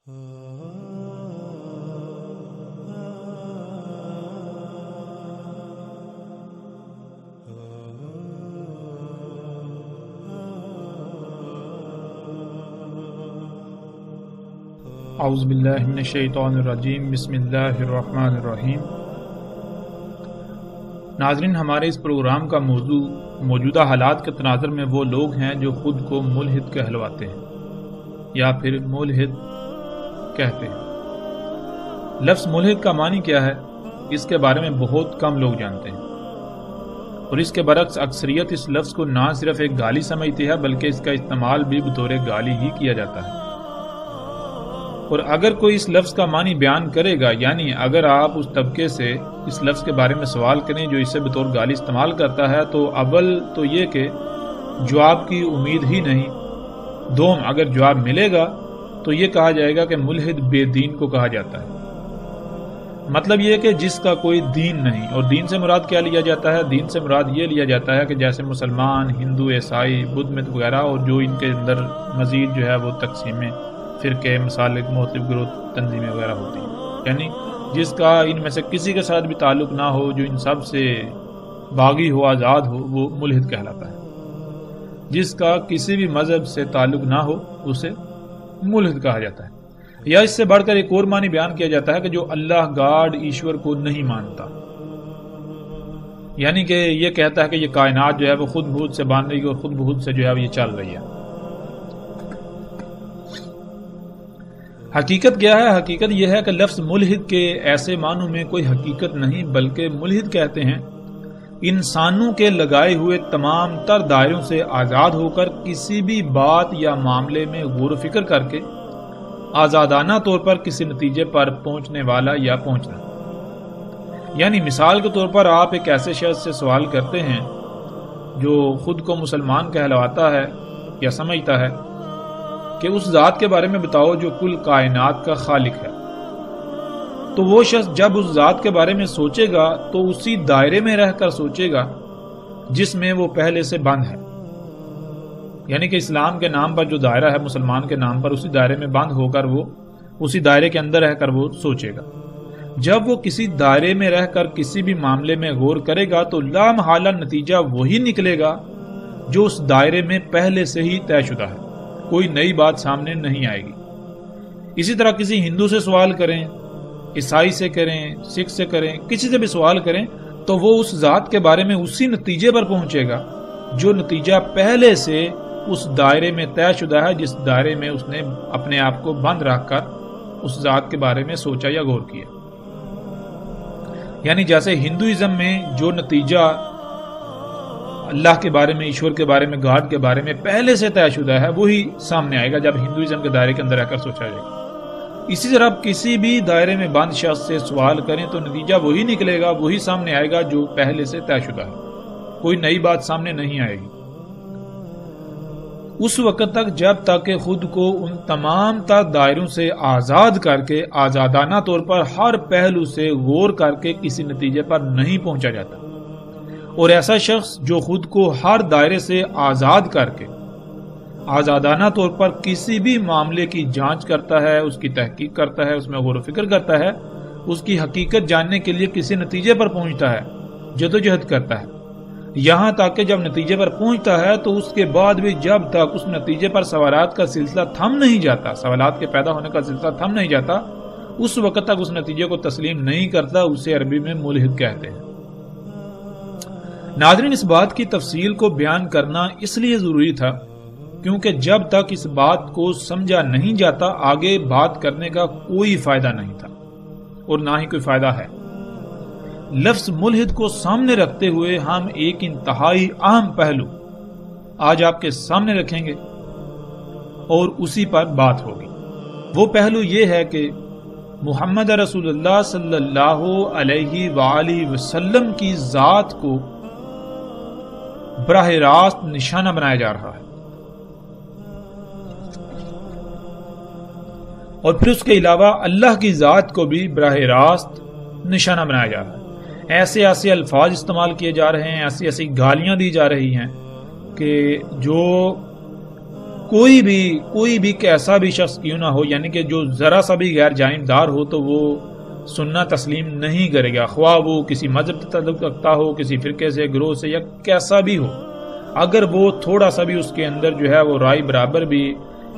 اعوذ باللہ من الشیطان الرجیم، بسم اللہ الرحمن الرحیم۔ ناظرین، ہمارے اس پروگرام کا موضوع موجودہ حالات کے تناظر میں وہ لوگ ہیں جو خود کو ملحد کہلواتے ہیں یا پھر ملحد کہتے ہیں۔ لفظ ملحد کا معنی کیا ہے، اس کے بارے میں بہت کم لوگ جانتے ہیں، اور اس کے برعکس اکثریت اس لفظ کو نہ صرف ایک گالی سمجھتی ہے بلکہ اس کا استعمال بھی بطور گالی ہی کیا جاتا ہے۔ اور اگر کوئی اس لفظ کا معنی بیان کرے گا، یعنی اگر آپ اس طبقے سے اس لفظ کے بارے میں سوال کریں جو اسے بطور گالی استعمال کرتا ہے، تو اول تو یہ کہ جواب کی امید ہی نہیں، دوم اگر جواب ملے گا تو یہ کہا جائے گا کہ ملحد بے دین کو کہا جاتا ہے۔ مطلب یہ کہ جس کا کوئی دین نہیں، اور دین سے مراد کیا لیا جاتا ہے؟ دین سے مراد یہ لیا جاتا ہے کہ جیسے مسلمان، ہندو، عیسائی، بدھ مت وغیرہ، اور جو ان کے اندر مزید جو ہے وہ تقسیمیں، فرقے، مسالک، مختلف گروہ، تنظیمیں وغیرہ ہوتی ہیں، یعنی جس کا ان میں سے کسی کے ساتھ بھی تعلق نہ ہو، جو ان سب سے باغی ہو، آزاد ہو، وہ ملحد کہلاتا ہے۔ جس کا کسی بھی مذہب سے تعلق نہ ہو اسے ملحد کہا جاتا ہے۔ یا اس سے بڑھ کر ایک اور معنی بیان کیا جاتا ہے کہ جو اللہ گاڈ ایشور کو نہیں مانتا، یعنی کہ یہ کہتا ہے کہ یہ کائنات جو ہے وہ خود بخود سے بان رہی ہے اور خود بخود سے جو ہے یہ چل رہی ہے۔ حقیقت کیا ہے؟ حقیقت یہ ہے کہ لفظ ملحد کے ایسے معنوں میں کوئی حقیقت نہیں، بلکہ ملحد کہتے ہیں انسانوں کے لگائے ہوئے تمام تر دائروں سے آزاد ہو کر کسی بھی بات یا معاملے میں غور و فکر کر کے آزادانہ طور پر کسی نتیجے پر پہنچنے والا یا پہنچنا۔ یعنی مثال کے طور پر آپ ایک ایسے شخص سے سوال کرتے ہیں جو خود کو مسلمان کہلواتا ہے یا سمجھتا ہے کہ اس ذات کے بارے میں بتاؤ جو کل کائنات کا خالق ہے، تو وہ شخص جب اس ذات کے بارے میں سوچے گا تو اسی دائرے میں رہ کر سوچے گا جس میں وہ پہلے سے بند ہے، یعنی کہ اسلام کے نام پر جو دائرہ ہے، مسلمان کے نام پر، اسی دائرے میں بند ہو کر وہ اسی دائرے کے اندر رہ کر وہ سوچے گا۔ جب وہ کسی دائرے میں رہ کر کسی بھی معاملے میں غور کرے گا تو لامحالہ نتیجہ وہی نکلے گا جو اس دائرے میں پہلے سے ہی طے شدہ ہے، کوئی نئی بات سامنے نہیں آئے گی۔ اسی طرح کسی ہندو سے سوال کریں، عیسائی سے کریں، سکھ سے کریں، کسی سے بھی سوال کریں تو وہ اس ذات کے بارے میں اسی نتیجے پر پہنچے گا جو نتیجہ پہلے سے اس دائرے میں طے شدہ ہے، جس دائرے میں اس نے اپنے آپ کو بند رکھ کر اس ذات کے بارے میں سوچا یا غور کیا۔ یعنی جیسے ہندوازم میں جو نتیجہ اللہ کے بارے میں، ایشور کے بارے میں، گاڈ کے بارے میں پہلے سے طے شدہ ہے، وہی سامنے آئے گا جب ہندوازم کے دائرے کے اندر رہ کر سوچا جائے گا۔ اسی طرح آپ کسی بھی دائرے میں بند شخص سے سوال کریں تو نتیجہ وہی نکلے گا، وہی سامنے آئے گا جو پہلے سے طے شدہ ہے، کوئی نئی بات سامنے نہیں آئے گی۔ اس وقت تک جب تک کہ خود کو ان تمام تر دائروں سے آزاد کر کے آزادانہ طور پر ہر پہلو سے غور کر کے کسی نتیجے پر نہیں پہنچا جاتا۔ اور ایسا شخص جو خود کو ہر دائرے سے آزاد کر کے آزادانہ طور پر کسی بھی معاملے کی جانچ کرتا ہے، اس کی تحقیق کرتا ہے، اس میں غور و فکر کرتا ہے، اس کی حقیقت جاننے کے لیے کسی نتیجے پر پہنچتا ہے، جدوجہد کرتا ہے، یہاں تک کہ جب نتیجے پر پہنچتا ہے تو اس کے بعد بھی جب تک اس نتیجے پر سوالات کا سلسلہ تھم نہیں جاتا، سوالات کے پیدا ہونے کا سلسلہ تھم نہیں جاتا، اس وقت تک اس نتیجے کو تسلیم نہیں کرتا، اسے عربی میں ملحد کہتے ہیں۔ ناظرین، اس بات کی تفصیل کو بیان کرنا اس لیے ضروری تھا کیونکہ جب تک اس بات کو سمجھا نہیں جاتا آگے بات کرنے کا کوئی فائدہ نہیں تھا، اور نہ ہی کوئی فائدہ ہے۔ لفظ ملحد کو سامنے رکھتے ہوئے ہم ایک انتہائی اہم پہلو آج آپ کے سامنے رکھیں گے اور اسی پر بات ہوگی۔ وہ پہلو یہ ہے کہ محمد رسول اللہ صلی اللہ علیہ وآلہ وسلم کی ذات کو براہ راست نشانہ بنایا جا رہا ہے، اور پھر اس کے علاوہ اللہ کی ذات کو بھی براہ راست نشانہ بنایا جا رہا ہے۔ ایسے ایسے الفاظ استعمال کیے جا رہے ہیں، ایسی ایسی گالیاں دی جا رہی ہیں کہ جو کوئی بھی کیسا بھی شخص کیوں نہ ہو، یعنی کہ جو ذرا سا بھی غیر جانبدار ہو تو وہ سننا تسلیم نہیں کرے گا، خواہ وہ کسی مذہب سے تعلق رکھتا ہو، کسی فرقے سے، گروہ سے، یا کیسا بھی ہو۔ اگر وہ تھوڑا سا بھی اس کے اندر جو ہے وہ رائے برابر بھی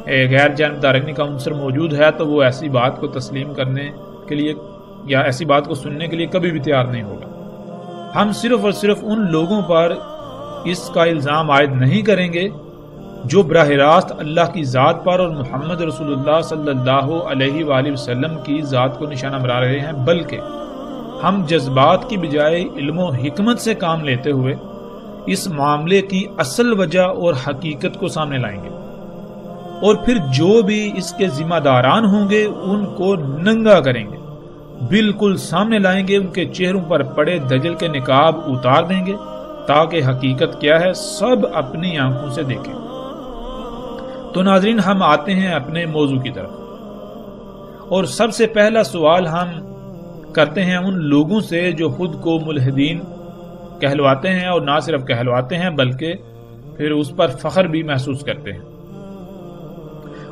غیر جانبدارانی کا عنصر موجود ہے تو وہ ایسی بات کو تسلیم کرنے کے لیے یا ایسی بات کو سننے کے لیے کبھی بھی تیار نہیں ہوگا۔ ہم صرف اور صرف ان لوگوں پر اس کا الزام عائد نہیں کریں گے جو براہ راست اللہ کی ذات پر اور محمد رسول اللہ صلی اللہ علیہ وآلہ وسلم کی ذات کو نشانہ بنا رہے ہیں، بلکہ ہم جذبات کی بجائے علم و حکمت سے کام لیتے ہوئے اس معاملے کی اصل وجہ اور حقیقت کو سامنے لائیں گے، اور پھر جو بھی اس کے ذمہ داران ہوں گے ان کو ننگا کریں گے، بالکل سامنے لائیں گے، ان کے چہروں پر پڑے دجل کے نقاب اتار دیں گے تاکہ حقیقت کیا ہے سب اپنی آنکھوں سے دیکھیں۔ تو ناظرین، ہم آتے ہیں اپنے موضوع کی طرف، اور سب سے پہلا سوال ہم کرتے ہیں ان لوگوں سے جو خود کو ملحدین کہلواتے ہیں، اور نہ صرف کہلواتے ہیں بلکہ پھر اس پر فخر بھی محسوس کرتے ہیں،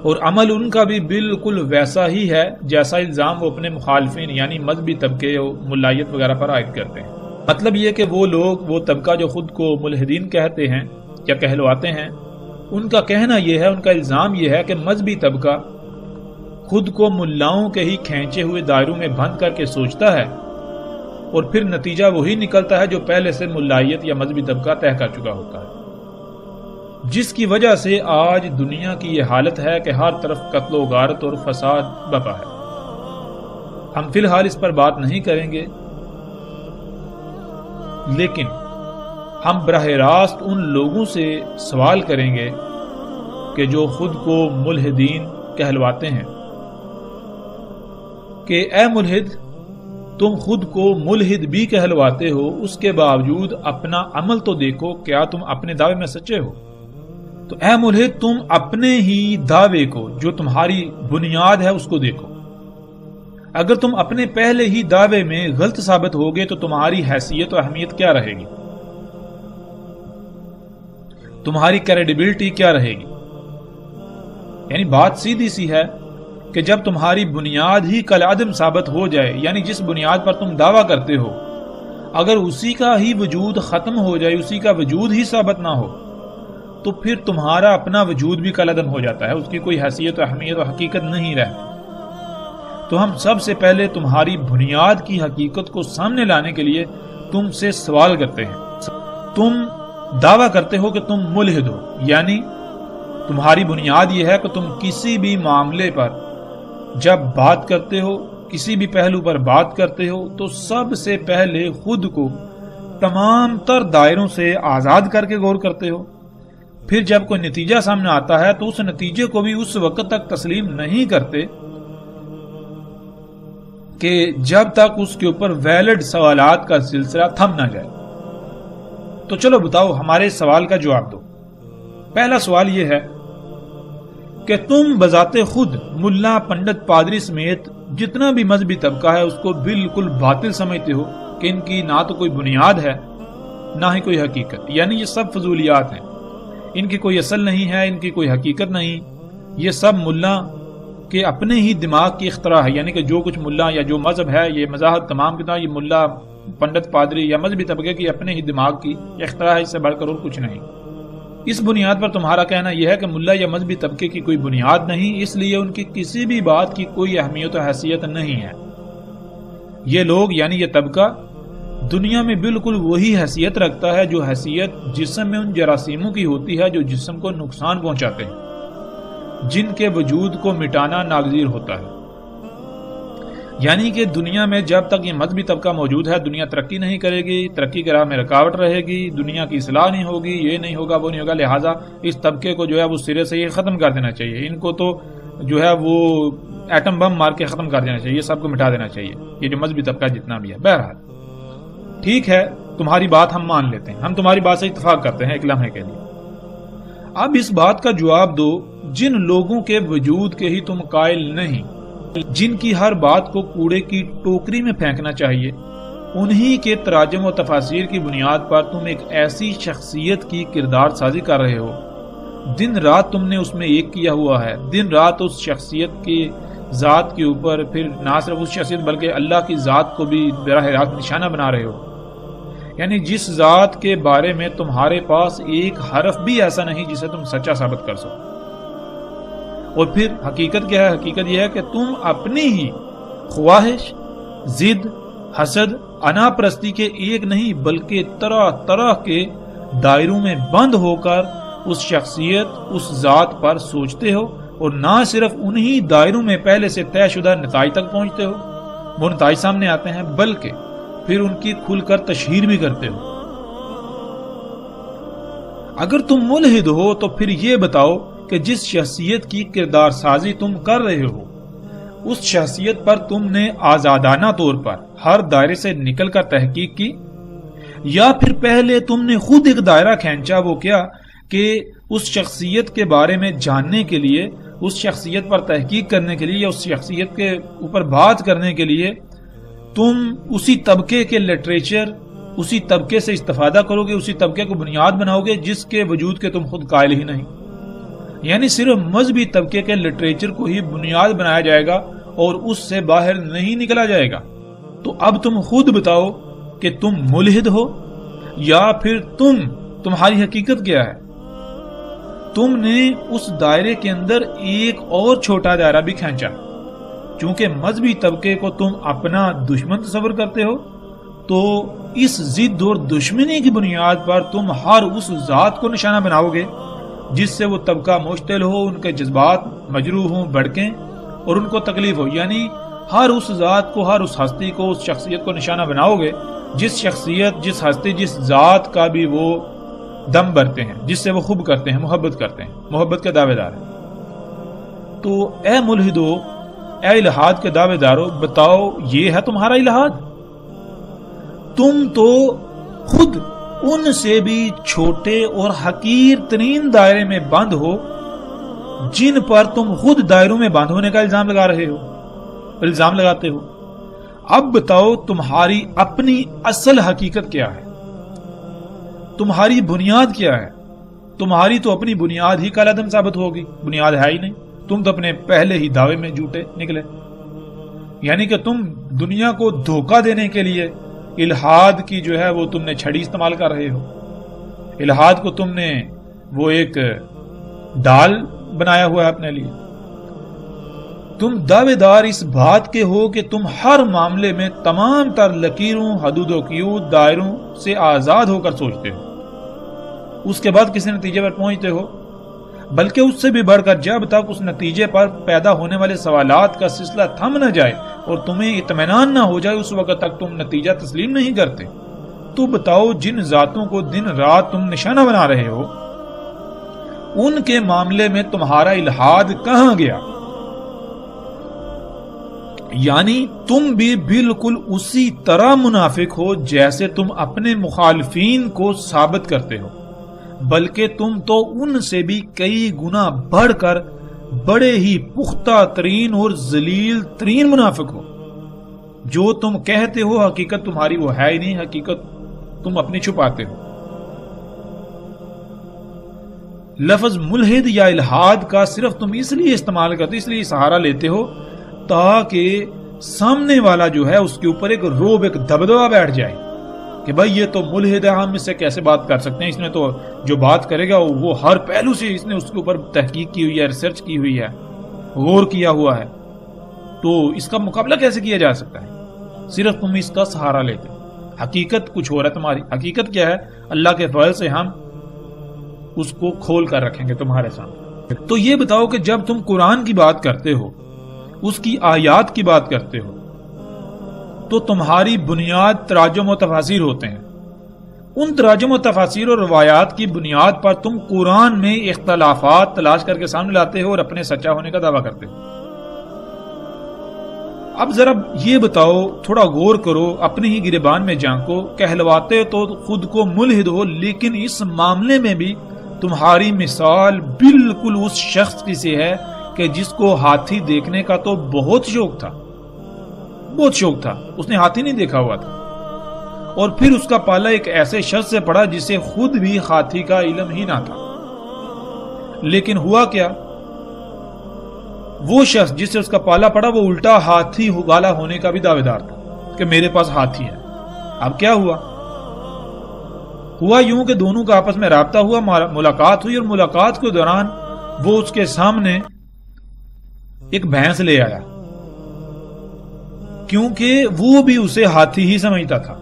اور عمل ان کا بھی بالکل ویسا ہی ہے جیسا الزام وہ اپنے مخالفین یعنی مذہبی طبقے اور ملائیت وغیرہ پر عائد کرتے ہیں۔ مطلب یہ کہ وہ لوگ، وہ طبقہ جو خود کو ملحدین کہتے ہیں یا کہلواتے ہیں، ان کا کہنا یہ ہے، ان کا الزام یہ ہے کہ مذہبی طبقہ خود کو ملاؤں کے ہی کھینچے ہوئے دائروں میں بند کر کے سوچتا ہے، اور پھر نتیجہ وہی نکلتا ہے جو پہلے سے ملائیت یا مذہبی طبقہ طے کر چکا ہوتا ہے، جس کی وجہ سے آج دنیا کی یہ حالت ہے کہ ہر طرف قتل و غارت اور فساد بپا ہے۔ ہم فی الحال اس پر بات نہیں کریں گے، لیکن ہم براہ راست ان لوگوں سے سوال کریں گے کہ جو خود کو ملحدین کہلواتے ہیں کہ اے ملحد، تم خود کو ملحد بھی کہلواتے ہو، اس کے باوجود اپنا عمل تو دیکھو، کیا تم اپنے دعوے میں سچے ہو؟ تو اے ملحد، تم اپنے ہی دعوے کو جو تمہاری بنیاد ہے اس کو دیکھو۔ اگر تم اپنے پہلے ہی دعوے میں غلط ثابت ہوگے تو تمہاری حیثیت و اہمیت کیا رہے گی؟ تمہاری کریڈیبلٹی کیا رہے گی؟ یعنی بات سیدھی سی ہے کہ جب تمہاری بنیاد ہی کالعدم ثابت ہو جائے، یعنی جس بنیاد پر تم دعویٰ کرتے ہو اگر اسی کا ہی وجود ختم ہو جائے، اسی کا وجود ہی ثابت نہ ہو، تو پھر تمہارا اپنا وجود بھی کالعدم ہو جاتا ہے، اس کی کوئی حیثیت و اہمیت و حقیقت نہیں رہتی۔ تو ہم سب سے پہلے تمہاری بنیاد کی حقیقت کو سامنے لانے کے لیے تم سے سوال کرتے ہیں۔ تم دعویٰ کرتے ہو کہ تم ملحد ہو، یعنی تمہاری بنیاد یہ ہے کہ تم کسی بھی معاملے پر جب بات کرتے ہو، کسی بھی پہلو پر بات کرتے ہو، تو سب سے پہلے خود کو تمام تر دائروں سے آزاد کر کے غور کرتے ہو، پھر جب کوئی نتیجہ سامنے آتا ہے تو اس نتیجے کو بھی اس وقت تک تسلیم نہیں کرتے کہ جب تک اس کے اوپر ویلڈ سوالات کا سلسلہ تھم نہ جائے۔ تو چلو بتاؤ، ہمارے سوال کا جواب دو۔ پہلا سوال یہ ہے کہ تم بذات خود ملا، پنڈت، پادری سمیت جتنا بھی مذہبی طبقہ ہے اس کو بالکل باطل سمجھتے ہو کہ ان کی نہ تو کوئی بنیاد ہے نہ ہی کوئی حقیقت، یعنی یہ سب فضولیات ہیں، ان کی کوئی اصل نہیں ہے، ان کی کوئی حقیقت نہیں، یہ سب ملا کے اپنے ہی دماغ کی اختراع ہے، یعنی کہ جو کچھ ملا یا جو مذہب ہے، یہ مذاہب تمام کتنا یہ ملا، پنڈت، پادری یا مذہبی طبقے کی اپنے ہی دماغ کی اختراع ہے، اس سے بڑھ کر اور کچھ نہیں۔ اس بنیاد پر تمہارا کہنا یہ ہے کہ ملا یا مذہبی طبقے کی کوئی بنیاد نہیں، اس لیے ان کی کسی بھی بات کی کوئی اہمیت و حیثیت نہیں ہے۔ یہ لوگ یعنی یہ طبقہ دنیا میں بالکل وہی حیثیت رکھتا ہے جو حیثیت جسم میں ان جراثیموں کی ہوتی ہے جو جسم کو نقصان پہنچاتے ہیں، جن کے وجود کو مٹانا ناگزیر ہوتا ہے۔ یعنی کہ دنیا میں جب تک یہ مذہبی طبقہ موجود ہے دنیا ترقی نہیں کرے گی، ترقی کی راہ میں رکاوٹ رہے گی، دنیا کی اصلاح نہیں ہوگی، یہ نہیں ہوگا، وہ نہیں ہوگا، لہٰذا اس طبقے کو جو ہے وہ سرے سے یہ ختم کر دینا چاہیے، ان کو تو جو ہے وہ ایٹم بم مار کے ختم کر دینا چاہیے، سب کو مٹا دینا چاہیے، یہ جو مذہبی طبقہ جتنا بھی ہے۔ بہرحال ٹھیک ہے، تمہاری بات ہم مان لیتے ہیں، ہم تمہاری بات سے اتفاق کرتے ہیں ایک لمحے کے لیے۔ اب اس بات کا جواب دو جن لوگوں کے وجود کے ہی تم قائل نہیں، جن کی ہر بات کو کوڑے کی ٹوکری میں پھینکنا چاہیے، انہی کے تراجم و تفاسیر کی بنیاد پر تم ایک ایسی شخصیت کی کردار سازی کر رہے ہو دن رات تم نے اس میں ایک کیا ہوا ہے، دن رات اس شخصیت کی ذات کے اوپر، پھر نہ صرف اس شخصیت بلکہ اللہ کی ذات کو بھی براہ راست نشانہ بنا رہے ہو، یعنی جس ذات کے بارے میں تمہارے پاس ایک حرف بھی ایسا نہیں جسے تم سچا ثابت کر سکو۔ اور پھر حقیقت کیا ہے؟ حقیقت یہ ہے کہ تم اپنی ہی خواہش، ضد، حسد، انا پرستی کے ایک نہیں بلکہ طرح طرح کے دائروں میں بند ہو کر اس شخصیت، اس ذات پر سوچتے ہو، اور نہ صرف انہی دائروں میں پہلے سے طے شدہ نتائج تک پہنچتے ہو، وہ نتائج سامنے آتے ہیں، بلکہ پھر ان کی کھل کر تشہیر بھی کرتے ہو۔ اگر تم ملحد ہو تو پھر یہ بتاؤ کہ جس شخصیت کی کردار سازی تم کر رہے ہو، اس شخصیت پر تم نے آزادانہ طور پر ہر دائرے سے نکل کر تحقیق کی، یا پھر پہلے تم نے خود ایک دائرہ کھینچا، وہ کیا کہ اس شخصیت کے بارے میں جاننے کے لیے، اس شخصیت پر تحقیق کرنے کے لیے، یا اس شخصیت کے اوپر بات کرنے کے لیے تم اسی طبقے کے لٹریچر، اسی طبقے سے استفادہ کرو گے، اسی طبقے کو بنیاد بناؤ گے جس کے وجود کے تم خود قائل ہی نہیں، یعنی صرف مذہبی طبقے کے لٹریچر کو ہی بنیاد بنایا جائے گا اور اس سے باہر نہیں نکلا جائے گا۔ تو اب تم خود بتاؤ کہ تم ملحد ہو یا پھر تمہاری حقیقت کیا ہے؟ تم نے اس دائرے کے اندر ایک اور چھوٹا دائرہ بھی کھینچا، چونکہ مذہبی طبقے کو تم اپنا دشمن تصور کرتے ہو، تو اس ضد اور دشمنی کی بنیاد پر تم ہر اس ذات کو نشانہ بناؤ گے جس سے وہ طبقہ مشتعل ہو، ان کے جذبات مجروح ہوں، بھڑکیں اور ان کو تکلیف ہو، یعنی ہر اس ذات کو، ہر اس ہستی کو، اس شخصیت کو نشانہ بناؤ گے جس شخصیت، جس ہستی، جس ذات کا بھی وہ دم بھرتے ہیں، جس سے وہ خوب کرتے ہیں، محبت کرتے ہیں، محبت کے دعوے دار ہیں۔ تو اے ملحدو، اے الہاد کے دعوے دارو، بتاؤ یہ ہے تمہارا الہاد؟ تم تو خود ان سے بھی چھوٹے اور حقیر ترین دائرے میں بند ہو جن پر تم خود دائروں میں بند ہونے کا الزام لگا رہے ہو، الزام لگاتے ہو۔ اب بتاؤ تمہاری اپنی اصل حقیقت کیا ہے؟ تمہاری بنیاد کیا ہے؟ تمہاری تو اپنی بنیاد ہی کالعدم ثابت ہوگی، بنیاد ہے ہی نہیں، تم تو اپنے پہلے ہی دعوے میں جھوٹے نکلے، یعنی کہ تم دنیا کو دھوکہ دینے کے لیے الہاد کی جو ہے وہ تم نے چھڑی استعمال کر رہے ہو، الہاد کو تم نے وہ ایک ڈال بنایا ہوا ہے اپنے لیے۔ تم دعوے دار اس بات کے ہو کہ تم ہر معاملے میں تمام تر لکیروں، حدود و قیود، دائروں سے آزاد ہو کر سوچتے ہو، اس کے بعد کسی نتیجے پر پہنچتے ہو، بلکہ اس سے بھی بڑھ کر جب تک اس نتیجے پر پیدا ہونے والے سوالات کا سلسلہ تھم نہ جائے اور تمہیں اطمینان نہ ہو جائے، اس وقت تک تم نتیجہ تسلیم نہیں کرتے۔ تو بتاؤ جن ذاتوں کو دن رات تم نشانہ بنا رہے ہو، ان کے معاملے میں تمہارا الہاد کہاں گیا؟ یعنی تم بھی بالکل اسی طرح منافق ہو جیسے تم اپنے مخالفین کو ثابت کرتے ہو، بلکہ تم تو ان سے بھی کئی گنا بڑھ کر بڑے ہی پختہ ترین اور ذلیل ترین منافق ہو۔ جو تم کہتے ہو حقیقت تمہاری وہ ہے ہی نہیں، حقیقت تم اپنی چھپاتے ہو۔ لفظ ملحد یا الہاد کا صرف تم اس لیے استعمال کرتے، اس لیے سہارا لیتے ہو تاکہ سامنے والا جو ہے اس کے اوپر ایک روب، ایک دبدبہ بیٹھ جائے کہ بھائی یہ تو ملحد ہے، ہم اس سے کیسے بات کر سکتے ہیں، اس نے تو جو بات کرے گا وہ ہر پہلو سے اس نے اس کے اوپر تحقیق کی ہوئی ہے، ریسرچ کی ہوئی ہے، غور کیا ہوا ہے، تو اس کا مقابلہ کیسے کیا جا سکتا ہے؟ صرف تم اس کا سہارا لیتے ہو، حقیقت کچھ اور ہے تمہاری۔ حقیقت کیا ہے؟ اللہ کے فضل سے ہم اس کو کھول کر رکھیں گے تمہارے سامنے۔ تو یہ بتاؤ کہ جب تم قرآن کی بات کرتے ہو، اس کی آیات کی بات کرتے ہو، تو تمہاری بنیاد تراجم و تفاسیر ہوتے ہیں۔ ان تراجم و تفاسیر اور روایات کی بنیاد پر تم قرآن میں اختلافات تلاش کر کے سامنے لاتے ہو اور اپنے سچا ہونے کا دعویٰ کرتے ہو۔ اب ذرا یہ بتاؤ، تھوڑا غور کرو، اپنے ہی گریبان میں جھانکو، کہلواتے تو خود کو ملحد ہو، لیکن اس معاملے میں بھی تمہاری مثال بالکل اس شخص کی سی ہے کہ جس کو ہاتھی دیکھنے کا تو بہت شوق تھا، بہت شوق تھا، اس نے ہاتھی نہیں دیکھا ہوا تھا، اور پھر اس کا پالا ایک ایسے شخص سے پڑا جسے خود بھی ہاتھی کا علم ہی نہ تھا، لیکن ہوا کیا، وہ شخص جس سے اس کا پالا پڑا وہ الٹا ہاتھی والا ہونے کا بھی دعوے دار تھا کہ میرے پاس ہاتھی ہے۔ اب کیا ہوا یوں کہ دونوں کا آپس میں رابطہ ہوا، ملاقات ہوئی، اور ملاقات کے دوران وہ اس کے سامنے ایک بھینس لے آیا، کیونکہ وہ بھی اسے ہاتھی ہی سمجھتا تھا۔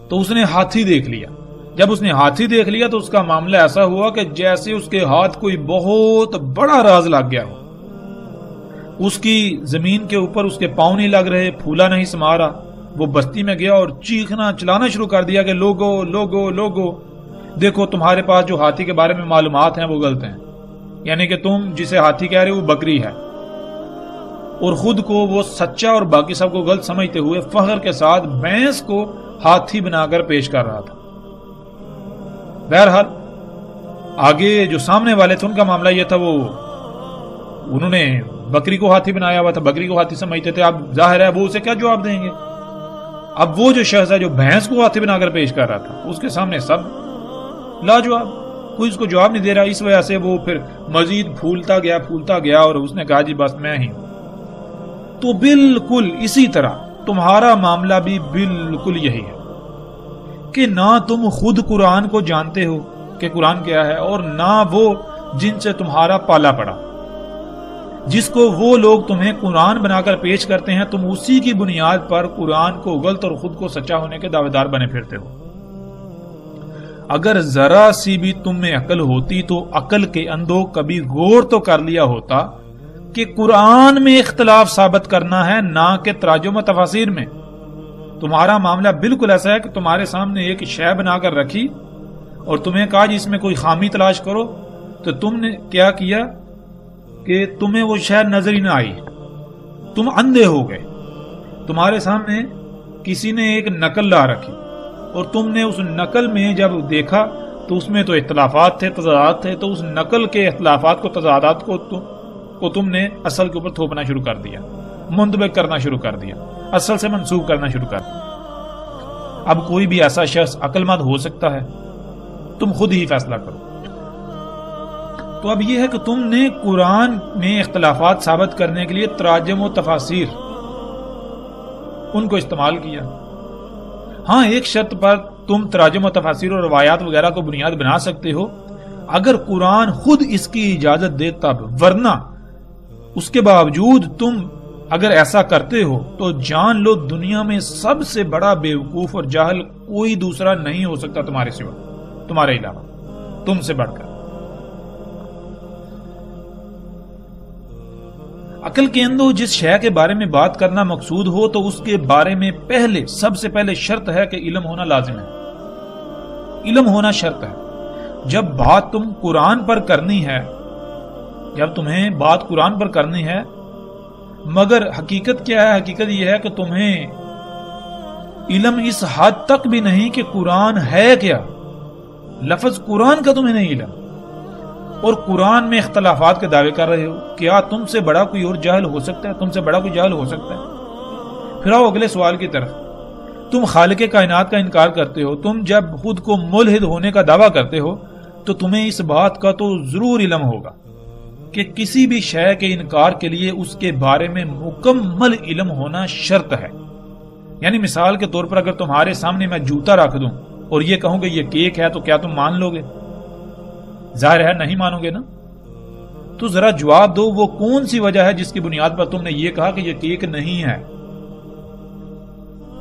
تو اس نے ہاتھی دیکھ لیا۔ جب اس نے ہاتھی دیکھ لیا تو اس کا معاملہ ایسا ہوا کہ جیسے اس کے ہاتھ کوئی بہت بڑا راز لگ گیا ہو۔ اس کی زمین کے اوپر اس کے پاؤں نہیں لگ رہے، پھولا نہیں سما رہا۔ وہ بستی میں گیا اور چیخنا چلانا شروع کر دیا کہ لوگو لوگو لوگو، دیکھو تمہارے پاس جو ہاتھی کے بارے میں معلومات ہیں وہ غلط ہیں، یعنی کہ تم جسے ہاتھی کہہ رہے ہو وہ بکری ہے، اور خود کو وہ سچا اور باقی سب کو غلط سمجھتے ہوئے فخر کے ساتھ بھینس کو ہاتھی بنا کر پیش کر رہا تھا۔ بہرحال آگے جو سامنے والے تھے ان کا معاملہ یہ تھا، وہ انہوں نے بکری کو ہاتھی بنایا ہوا تھا، بکری کو ہاتھی سمجھتے تھے۔ اب ظاہر ہے وہ اسے کیا جواب دیں گے؟ اب وہ جو شخص ہے جو بھینس کو ہاتھی بنا کر پیش کر رہا تھا اس کے سامنے سب لاجواب، کوئی اس کو جواب نہیں دے رہا۔ اس وجہ سے وہ پھر مزید پھولتا گیا اور اس نے کہا جی بس میں ہی ہوں۔ تو بالکل اسی طرح تمہارا معاملہ بھی بالکل یہی ہے کہ نہ تم خود قرآن کو جانتے ہو کہ قرآن کیا ہے، اور نہ وہ جن سے تمہارا پالا پڑا، جس کو وہ لوگ تمہیں قرآن بنا کر پیش کرتے ہیں، تم اسی کی بنیاد پر قرآن کو غلط اور خود کو سچا ہونے کے دعوے دار بنے پھرتے ہو۔ اگر ذرا سی بھی تم میں عقل ہوتی تو عقل کے اندھوں کبھی غور تو کر لیا ہوتا کہ قرآن میں اختلاف ثابت کرنا ہے، نہ کہ تراجم و تفاسیر میں۔ تمہارا معاملہ بالکل ایسا ہے کہ تمہارے سامنے ایک شے بنا کر رکھی اور تمہیں کہا جی اس میں کوئی خامی تلاش کرو، تو تم نے کیا کیا کہ تمہیں وہ شے نظر ہی نہ آئی، تم اندھے ہو گئے۔ تمہارے سامنے کسی نے ایک نقل لا رکھی اور تم نے اس نقل میں جب دیکھا تو اس میں تو اختلافات تھے، تضادات تھے، تو اس نقل کے اختلافات کو، تضادات کو تم نے اصل کے اوپر تھوپنا شروع کر دیا، منطبق کرنا شروع کر دیا، اصل سے منسوب کرنا شروع کر دیا۔ اب کوئی بھی ایسا شخص عقل مند ہو سکتا ہے؟ تم خود ہی فیصلہ کرو۔ تو اب یہ ہے کہ تم نے قرآن میں اختلافات ثابت کرنے کے لیے تراجم و تفاسیر ان کو استعمال کیا۔ ہاں ایک شرط پر تم تراجم و تفاسیر اور روایات وغیرہ کو بنیاد بنا سکتے ہو اگر قرآن خود اس کی اجازت دے تب، ورنہ اس کے باوجود تم اگر ایسا کرتے ہو تو جان لو دنیا میں سب سے بڑا بیوقوف اور جاہل کوئی دوسرا نہیں ہو سکتا تمہارے سوا، تمہارے علاوہ، تم سے بڑھ کر۔ عقل کے اندر جس شے کے بارے میں بات کرنا مقصود ہو تو اس کے بارے میں سب سے پہلے شرط ہے کہ علم ہونا لازم ہے، علم ہونا شرط ہے۔ جب بات تم قرآن پر کرنی ہے، جب تمہیں بات قرآن پر کرنی ہے، مگر حقیقت کیا ہے؟ حقیقت یہ ہے کہ تمہیں علم اس حد تک بھی نہیں کہ قرآن ہے کیا، لفظ قرآن کا تمہیں نہیں علم، اور قرآن میں اختلافات کے دعوے کر رہے ہو۔ کیا تم سے بڑا کوئی اور جاہل ہو سکتا ہے؟ تم سے بڑا کوئی جاہل ہو سکتا ہے؟ پھر آؤ اگلے سوال کی طرف۔ تم خالق کائنات کا انکار کرتے ہو، تم جب خود کو ملحد ہونے کا دعویٰ کرتے ہو تو تمہیں اس بات کا تو ضرور علم ہوگا کہ کسی بھی شے کے انکار کے لیے اس کے بارے میں مکمل علم ہونا شرط ہے۔ یعنی مثال کے طور پر اگر تمہارے سامنے میں جوتا رکھ دوں اور یہ کہوں کہ یہ کیک ہے تو کیا تم مان لو گے؟ ظاہر ہے نہیں مانو گے نا۔ تو ذرا جواب دو وہ کون سی وجہ ہے جس کی بنیاد پر تم نے یہ کہا کہ یہ کیک نہیں ہے؟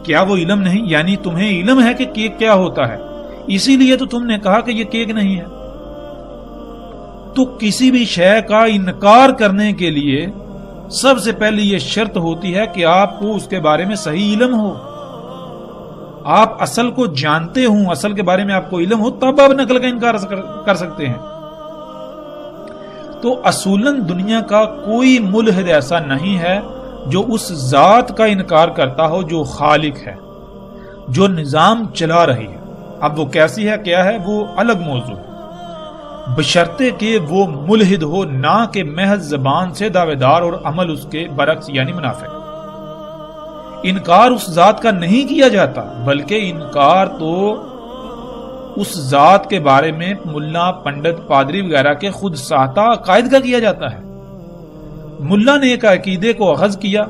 کیا وہ علم نہیں؟ یعنی تمہیں علم ہے کہ کیک کیا ہوتا ہے، اسی لیے تو تم نے کہا کہ یہ کیک نہیں ہے۔ تو کسی بھی شے کا انکار کرنے کے لیے سب سے پہلے یہ شرط ہوتی ہے کہ آپ کو اس کے بارے میں صحیح علم ہو، آپ اصل کو جانتے ہوں، اصل کے بارے میں آپ کو علم ہو، تب آپ نقل کا انکار کر سکتے ہیں۔ تو اصولاً دنیا کا کوئی ملحد ایسا نہیں ہے جو اس ذات کا انکار کرتا ہو جو خالق ہے، جو نظام چلا رہی ہے۔ اب وہ کیسی ہے، کیا ہے، وہ الگ موضوع ہے، بشرطے کہ وہ ملحد ہو، نہ کہ محض زبان سے دعوے دار اور عمل اس کے برعکس یعنی منافق۔ انکار اس ذات کا نہیں کیا جاتا، بلکہ انکار تو اس ذات کے بارے میں ملا، پنڈت، پادری وغیرہ کے خود ساختہ عقائد کا کیا جاتا ہے۔ ملا نے ایک عقیدے کو اخذ کیا،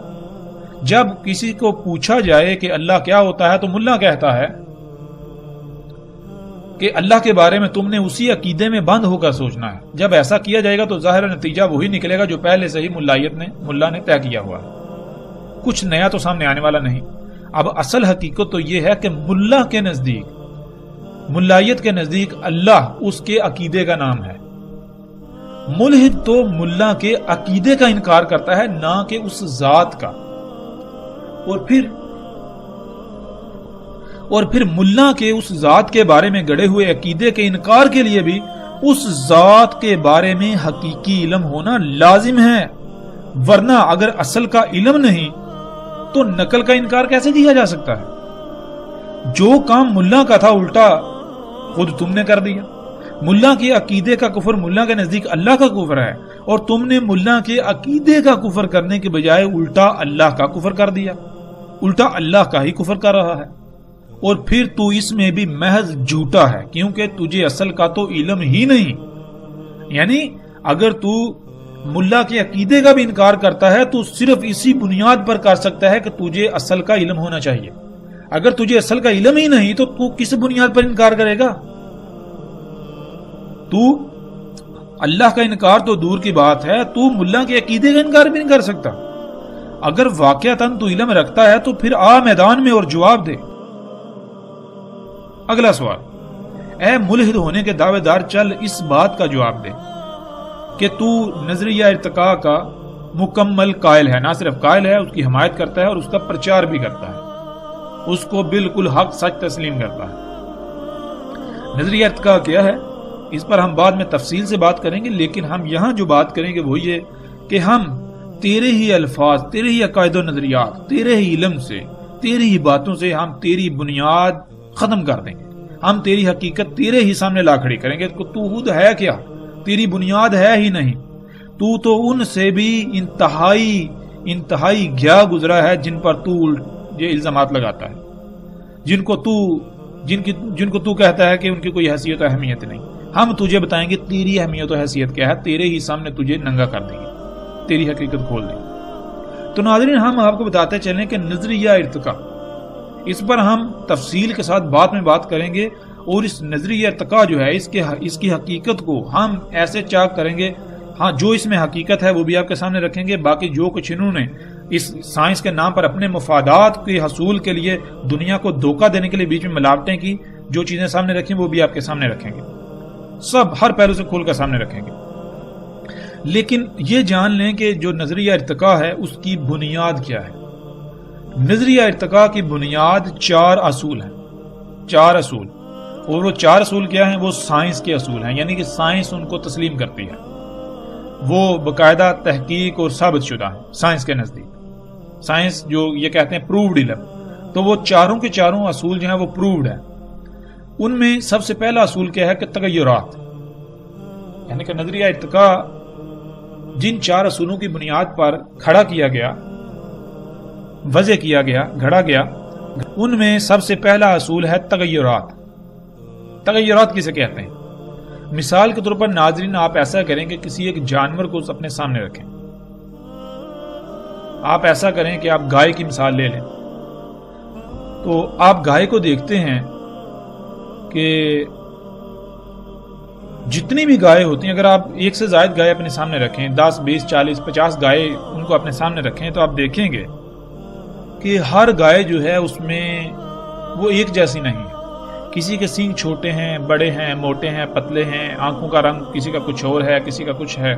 جب کسی کو پوچھا جائے کہ اللہ کیا ہوتا ہے تو ملا کہتا ہے کہ اللہ کے بارے میں تم نے اسی عقیدے میں بند ہو کر سوچنا ہے۔ جب ایسا کیا جائے گا تو ظاہر نتیجہ وہی نکلے گا جو پہلے سے ہی ملا نے طے کیا ہوا ہے، کچھ نیا تو سامنے آنے والا نہیں۔ اب اصل حقیقت تو یہ ہے کہ ملا کے نزدیک، ملائیت کے نزدیک اللہ اس کے عقیدے کا نام ہے۔ ملحد تو ملا کے عقیدے کا انکار کرتا ہے، نہ کہ اس ذات کا۔ اور پھر ملا کے اس ذات کے بارے میں گڑے ہوئے عقیدے کے انکار کے لیے بھی اس ذات کے بارے میں حقیقی علم ہونا لازم ہے، ورنہ اگر اصل کا علم نہیں تو نقل کا انکار کیسے کیا جا سکتا ہے؟ جو کام ملا کا تھا الٹا خود تم نے کر دیا۔ ملا کے عقیدے کا کفر ملا کے نزدیک اللہ کا کفر ہے، اور تم نے ملا کے عقیدے کا کفر کرنے کے بجائے الٹا اللہ کا کفر کر دیا، الٹا اللہ کا ہی کفر کر رہا ہے۔ اور پھر تو اس میں بھی محض جھوٹا ہے، کیونکہ تجھے اصل کا تو علم ہی نہیں۔ یعنی اگر تو ملا کے عقیدے کا بھی انکار کرتا ہے تو صرف اسی بنیاد پر کر سکتا ہے کہ تجھے اصل کا علم ہونا چاہیے۔ اگر تجھے اصل کا علم ہی نہیں تو کس بنیاد پر انکار کرے گا؟ تو اللہ کا انکار تو دور کی بات ہے، تو ملا کے عقیدے کا انکار بھی نہیں کر سکتا۔ اگر واقعتاً تو علم رکھتا ہے تو پھر آ میدان میں اور جواب دے۔ اگلا سوال، اے ملحد ہونے کے دعوے دار، چل اس بات کا جواب دے کہ تو نظریہ ارتقاء کا مکمل قائل ہے، نہ صرف قائل ہے، اس کی حمایت کرتا ہے اور اس کا پرچار بھی کرتا ہے، اس کو بالکل حق سچ تسلیم کرتا ہے۔ نظریہ ارتقاء کیا ہے اس پر ہم بعد میں تفصیل سے بات کریں گے، لیکن ہم یہاں جو بات کریں گے وہ یہ کہ ہم تیرے ہی الفاظ، تیرے ہی عقائد و نظریات، تیرے ہی علم سے، تیری ہی باتوں سے ہم تیری بنیاد ختم کر دیں گے۔ ہم تیری حقیقت تیرے ہی سامنے لا کھڑی کریں گے۔ تو خود ہے کیا؟ تیری بنیاد ہے ہی نہیں۔ تو ان سے بھی انتہائی گیا گزرا ہے جن پر تو یہ الزامات لگاتا ہے، جن کو تو کہتا ہے کہ ان کی کوئی حیثیت و اہمیت نہیں۔ ہم تجھے بتائیں گے تیری اہمیت و حیثیت کیا ہے، تیرے ہی سامنے تجھے ننگا کر دیں گے، تیری حقیقت کھول دیں گے۔ تو ناظرین، ہم آپ کو بتاتے چلیں کہ نظریہ ارتقاء، اس پر ہم تفصیل کے ساتھ بعد میں بات کریں گے، اور اس نظریہ ارتقاء جو ہے اس کی حقیقت کو ہم ایسے چاک کریں گے، ہاں جو اس میں حقیقت ہے وہ بھی آپ کے سامنے رکھیں گے، باقی جو کچھ انہوں نے اس سائنس کے نام پر اپنے مفادات کے حصول کے لیے دنیا کو دھوکہ دینے کے لیے بیچ میں ملاوٹیں کی، جو چیزیں سامنے رکھیں وہ بھی آپ کے سامنے رکھیں گے، سب ہر پہلو سے کھول کر سامنے رکھیں گے۔ لیکن یہ جان لیں کہ جو نظریہ ارتقاء ہے اس کی بنیاد کیا ہے۔ نظریہ ارتقاء کی بنیاد 4 اصول ہیں، 4 اصول، اور وہ 4 اصول کیا ہیں؟ وہ سائنس کے اصول ہیں، یعنی کہ سائنس ان کو تسلیم کرتی ہے، وہ باقاعدہ تحقیق اور ثابت شدہ ہیں سائنس کے نزدیک۔ سائنس جو یہ کہتے ہیں پرووڈ علم، تو وہ چاروں کے چاروں اصول جو ہیں وہ پرووڈ ہیں۔ ان میں سب سے پہلا اصول کیا ہے کہ تغیرات، یعنی کہ نظریہ ارتقاء جن 4 اصولوں کی بنیاد پر کھڑا کیا گیا، وضع کیا گیا، گھڑا گیا، ان میں سب سے پہلا اصول ہے تغیرات۔ تغیرات کسے کہتے ہیں؟ مثال کے طور پر ناظرین، آپ ایسا کریں کہ کسی ایک جانور کو اپنے سامنے رکھیں، آپ ایسا کریں کہ آپ گائے کی مثال لے لیں، تو آپ گائے کو دیکھتے ہیں کہ جتنی بھی گائے ہوتی ہیں، اگر آپ ایک سے زائد گائے اپنے سامنے رکھیں، 10 20 40 50 گائے ان کو اپنے سامنے رکھیں، تو آپ دیکھیں گے کہ ہر گائے جو ہے اس میں وہ ایک جیسی نہیں ہے۔ کسی کے سینگ چھوٹے ہیں، بڑے ہیں، موٹے ہیں، پتلے ہیں، آنکھوں کا رنگ کسی کا کچھ اور ہے، کسی کا کچھ ہے۔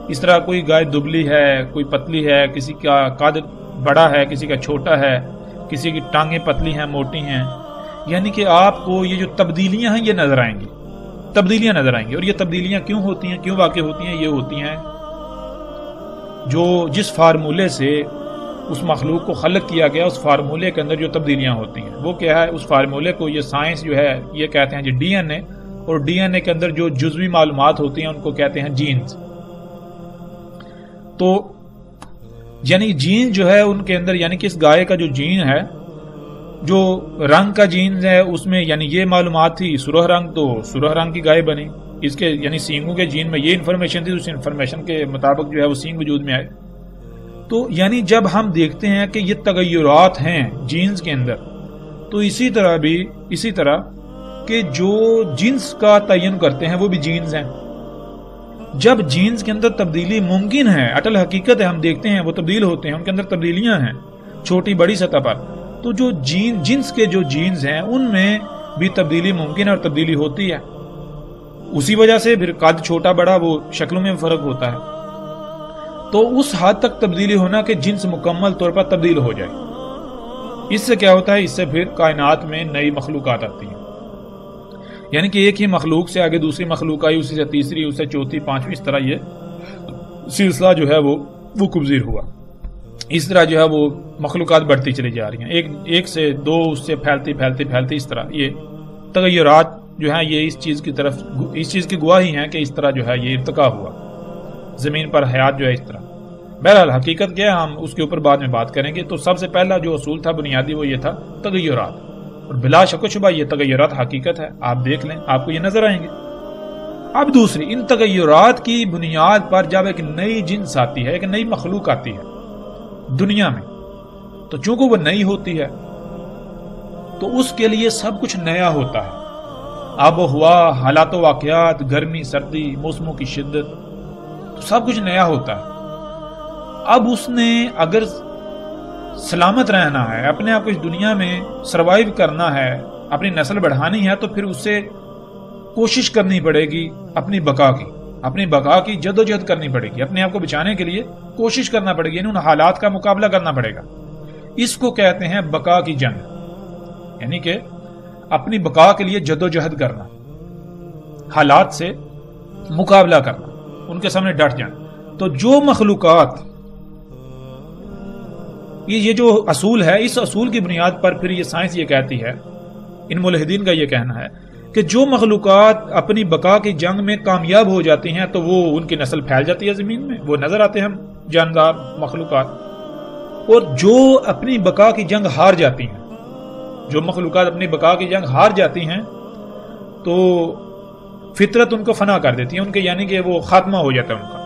اس طرح کوئی گائے دبلی ہے، کوئی پتلی ہے، کسی کا قد بڑا ہے، کسی کا چھوٹا ہے، کسی کی ٹانگیں پتلی ہیں، موٹی ہیں۔ یعنی کہ آپ کو یہ جو تبدیلیاں ہیں یہ نظر آئیں گی، تبدیلیاں نظر آئیں گی۔ اور یہ تبدیلیاں کیوں ہوتی ہیں، کیوں واقع ہوتی ہیں؟ یہ ہوتی ہیں جو جس فارمولے سے اس مخلوق کو خلق کیا گیا، اس فارمولے کے اندر جو تبدیلیاں ہوتی ہیں وہ کیا ہے؟ اس فارمولے کو یہ سائنس جو ہے یہ کہتے ہیں ڈی این اے، اور ڈی این اے کے اندر جو جزوی معلومات ہوتی ہیں ان کو کہتے ہیں جینز۔ تو یعنی جین جو ہے ان کے اندر، یعنی کہ اس گائے کا جو جین ہے جو رنگ کا جینز ہے اس میں یعنی یہ معلومات تھی سرخ رنگ تو سرخ رنگ کی گائے بنی، اس کے یعنی سینگوں کے جین میں یہ انفارمیشن تھی، اس انفارمیشن کے مطابق جو ہے وہ سینگ وجود میں آئے. تو یعنی جب ہم دیکھتے ہیں کہ یہ تغیرات ہیں جینز کے اندر، تو اسی طرح کہ جو جنس کا تعین کرتے ہیں وہ بھی جینز ہیں. جب جینز کے اندر تبدیلی ممکن ہے، اٹل حقیقت ہے، ہم دیکھتے ہیں وہ تبدیل ہوتے ہیں، ان کے اندر تبدیلیاں ہیں چھوٹی بڑی سطح پر، تو جو جنس کے جو جینز ہیں ان میں بھی تبدیلی ممکن ہے اور تبدیلی ہوتی ہے. اسی وجہ سے پھر قد چھوٹا بڑا وہ شکلوں میں فرق ہوتا ہے. تو اس حد تک تبدیلی ہونا کہ جنس مکمل طور پر تبدیل ہو جائے. اس سے کیا ہوتا ہے، اس سے پھر کائنات میں نئی مخلوقات آتی ہیں، یعنی کہ ایک ہی مخلوق سے آگے دوسری مخلوق آئی، اسی سے تیسری، اس سے چوتھی، پانچویں، اس طرح یہ سلسلہ جو ہے وہ کبزیر ہوا. اس طرح جو ہے وہ مخلوقات بڑھتی چلی جا رہی ہیں، ایک سے دو، اس سے پھیلتی اس طرح یہ تغیرات جو ہیں یہ اس چیز کی گواہی ہیں کہ اس طرح جو ہے یہ ارتقا ہوا زمین پر حیات جو ہے اس طرح. بہرحال حقیقت کیا ہے ہم اس کے اوپر بعد میں بات کریں گے. تو سب سے پہلا جو اصول تھا بنیادی وہ یہ تھا تغیرات، اور بلا شک و شبہ یہ تغیرات حقیقت ہے، آپ دیکھ لیں آپ کو یہ نظر آئیں گے. اب دوسری، ان تغیرات کی بنیاد پر جب ایک نئی جنس آتی ہے، ایک نئی مخلوق آتی ہے دنیا میں، تو چونکہ وہ نئی ہوتی ہے تو اس کے لیے سب کچھ نیا ہوتا ہے. آب و ہوا، حالات و واقعات، گرمی سردی، موسموں کی شدت، تو سب کچھ نیا ہوتا ہے. اب اس نے اگر سلامت رہنا ہے، اپنے آپ کو اس دنیا میں سروائیو کرنا ہے، اپنی نسل بڑھانی ہے، تو پھر اسے کوشش کرنی پڑے گی اپنی بقا کی جد و جہد کرنی پڑے گی، اپنے آپ کو بچانے کے لیے کوشش کرنا پڑے گی، یعنی ان حالات کا مقابلہ کرنا پڑے گا. اس کو کہتے ہیں بقا کی جنگ، یعنی کہ اپنی بقا کے لیے جد و جہد کرنا، حالات سے مقابلہ کرنا، ان کے سامنے ڈٹ جانا. تو جو مخلوقات، یہ جو اصول ہے، اس اصول کی بنیاد پر پھر یہ سائنس یہ کہتی ہے، ان ملحدین کا یہ کہنا ہے کہ جو مخلوقات اپنی بقا کی جنگ میں کامیاب ہو جاتی ہیں تو وہ ان کی نسل پھیل جاتی ہے زمین میں، وہ نظر آتے ہیں ہم جاندار مخلوقات. اور جو اپنی بقا کی جنگ ہار جاتی ہیں، جو مخلوقات اپنی بقا کی جنگ ہار جاتی ہیں تو فطرت ان کو فنا کر دیتی ہے، ان کے یعنی کہ وہ خاتمہ ہو جاتا ہے ان کا.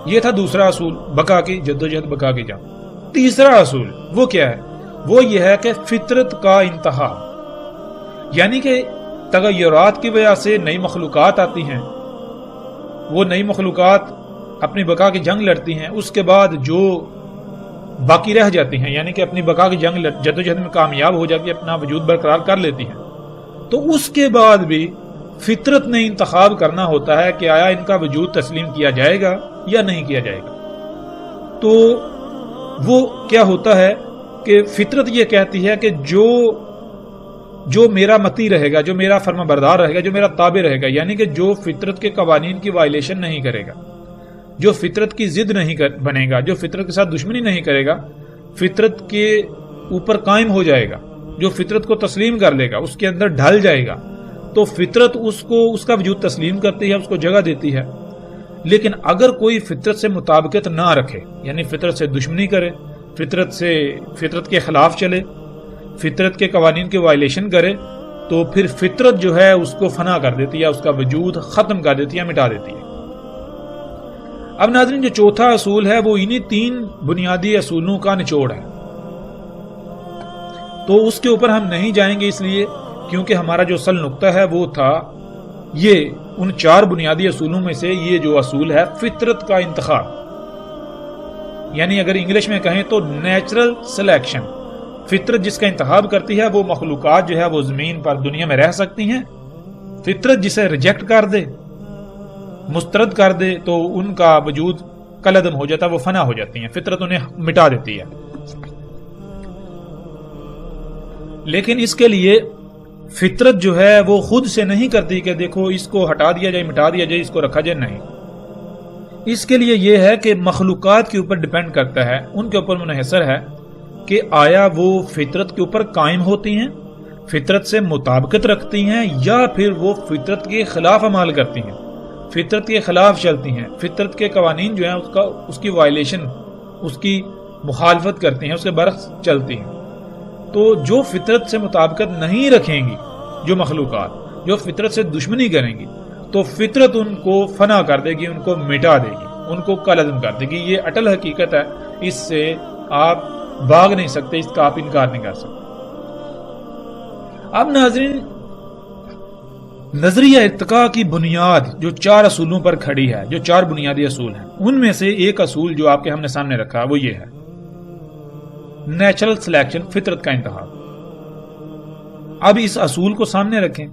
یہ تھا دوسرا اصول، بقا کی جدوجہد، بقا کی جنگ. تیسرا اصول وہ کیا ہے؟ وہ یہ ہے کہ فطرت کا انتہا، یعنی کہ تغیرات کی وجہ سے نئی مخلوقات آتی ہیں، وہ نئی مخلوقات اپنی بقا کی جنگ لڑتی ہیں، اس کے بعد جو باقی رہ جاتی ہیں یعنی کہ اپنی بقا کی جنگ جدوجہد میں کامیاب ہو جاتی ہے، اپنا وجود برقرار کر لیتی ہیں، تو اس کے بعد بھی فطرت نے انتخاب کرنا ہوتا ہے کہ آیا ان کا وجود تسلیم کیا جائے گا یا نہیں کیا جائے گا. تو وہ کیا ہوتا ہے کہ فطرت یہ کہتی ہے کہ جو میرا متی رہے گا، جو میرا فرما بردار رہے گا، جو میرا تابع رہے گا، یعنی کہ جو فطرت کے قوانین کی وائلیشن نہیں کرے گا، جو فطرت کی ضد نہیں بنے گا، جو فطرت کے ساتھ دشمنی نہیں کرے گا، فطرت کے اوپر قائم ہو جائے گا، جو فطرت کو تسلیم کر لے گا، اس کے اندر ڈھل جائے گا، تو فطرت اس کا وجود تسلیم کرتی ہے، اس کو جگہ دیتی ہے. لیکن اگر کوئی فطرت سے مطابقت نہ رکھے، یعنی فطرت سے دشمنی کرے، فطرت کے خلاف چلے، فطرت کے قوانین کی وائلیشن کرے، تو پھر فطرت جو ہے اس کو فنا کر دیتی ہے، اس کا وجود ختم کر دیتی ہے، مٹا دیتی ہے. اب ناظرین، جو چوتھا اصول ہے وہ انہی تین بنیادی اصولوں کا نچوڑ ہے. تو اس کے اوپر ہم نہیں جائیں گے، اس لیے کیونکہ ہمارا جو اصل نقطہ ہے وہ تھا یہ ان چار بنیادی اصولوں میں سے یہ جو اصول ہے فطرت کا انتخاب، یعنی اگر انگلش میں کہیں تو نیچرل سلیکشن. فطرت جس کا انتخاب کرتی ہے وہ مخلوقات جو ہے وہ زمین پر دنیا میں رہ سکتی ہیں. فطرت جسے ریجیکٹ کر دے، مسترد کر دے، تو ان کا وجود کلعدم ہو جاتا ہے، وہ فنا ہو جاتی ہیں، فطرت انہیں مٹا دیتی ہے. لیکن اس کے لیے فطرت جو ہے وہ خود سے نہیں کرتی کہ دیکھو اس کو ہٹا دیا جائے، مٹا دیا جائے، اس کو رکھا جائے، نہیں. اس کے لیے یہ ہے کہ مخلوقات کے اوپر ڈیپینڈ کرتا ہے، ان کے اوپر منحصر ہے کہ آیا وہ فطرت کے اوپر قائم ہوتی ہیں، فطرت سے مطابقت رکھتی ہیں، یا پھر وہ فطرت کے خلاف عمل کرتی ہیں، فطرت کے خلاف چلتی ہیں، فطرت کے قوانین جو ہیں اس کی وائلیشن، اس کی مخالفت کرتی ہیں، اس کے برعکس چلتی ہیں. تو جو فطرت سے مطابقت نہیں رکھیں گی، جو مخلوقات جو فطرت سے دشمنی کریں گی، تو فطرت ان کو فنا کر دے گی، ان کو مٹا دے گی، ان کو کالعدم کر دے گی۔ یہ اٹل حقیقت ہے، اس سے آپ بھاگ نہیں سکتے، اس کا آپ انکار نہیں کر سکتے۔ اب ناظرین، نظریہ ارتقاء کی بنیاد جو 4 اصولوں پر کھڑی ہے، جو 4 بنیادی اصول ہیں، ان میں سے ایک اصول جو آپ کے ہم نے سامنے رکھا وہ یہ ہے، نیچرل سلیکشن، فطرت کا انتخاب۔ اب اس اصول کو سامنے رکھیں،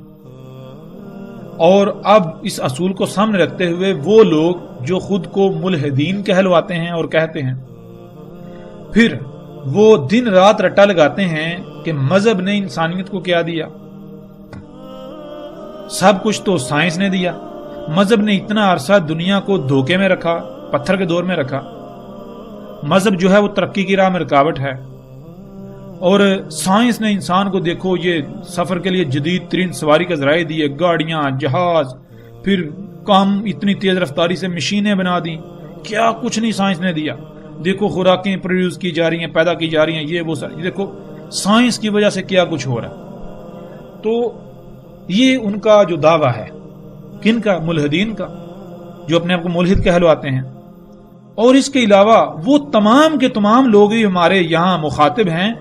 اور اب اس اصول کو سامنے رکھتے ہوئے وہ لوگ جو خود کو ملحدین کہلواتے ہیں اور کہتے ہیں، پھر وہ دن رات رٹا لگاتے ہیں کہ مذہب نے انسانیت کو کیا دیا، سب کچھ تو سائنس نے دیا، مذہب نے اتنا عرصہ دنیا کو دھوکے میں رکھا، پتھر کے دور میں رکھا، مذہب جو ہے وہ ترقی کی راہ میں رکاوٹ ہے، اور سائنس نے انسان کو دیکھو یہ سفر کے لیے جدید ترین سواری کے ذرائع دیے، گاڑیاں، جہاز، پھر کام اتنی تیز رفتاری سے مشینیں بنا دی، کیا کچھ نہیں سائنس نے دیا، دیکھو خوراکیں پروڈیوس کی جا رہی ہیں، پیدا کی جا رہی ہیں، یہ وہ ساری، دیکھو سائنس کی وجہ سے کیا کچھ ہو رہا ہے۔ تو یہ ان کا جو دعویٰ ہے، کن کا؟ ملحدین کا، جو اپنے آپ کو ملحد کہلواتے ہیں۔ اور اس کے علاوہ وہ تمام کے تمام لوگ ہی ہمارے یہاں مخاطب ہیں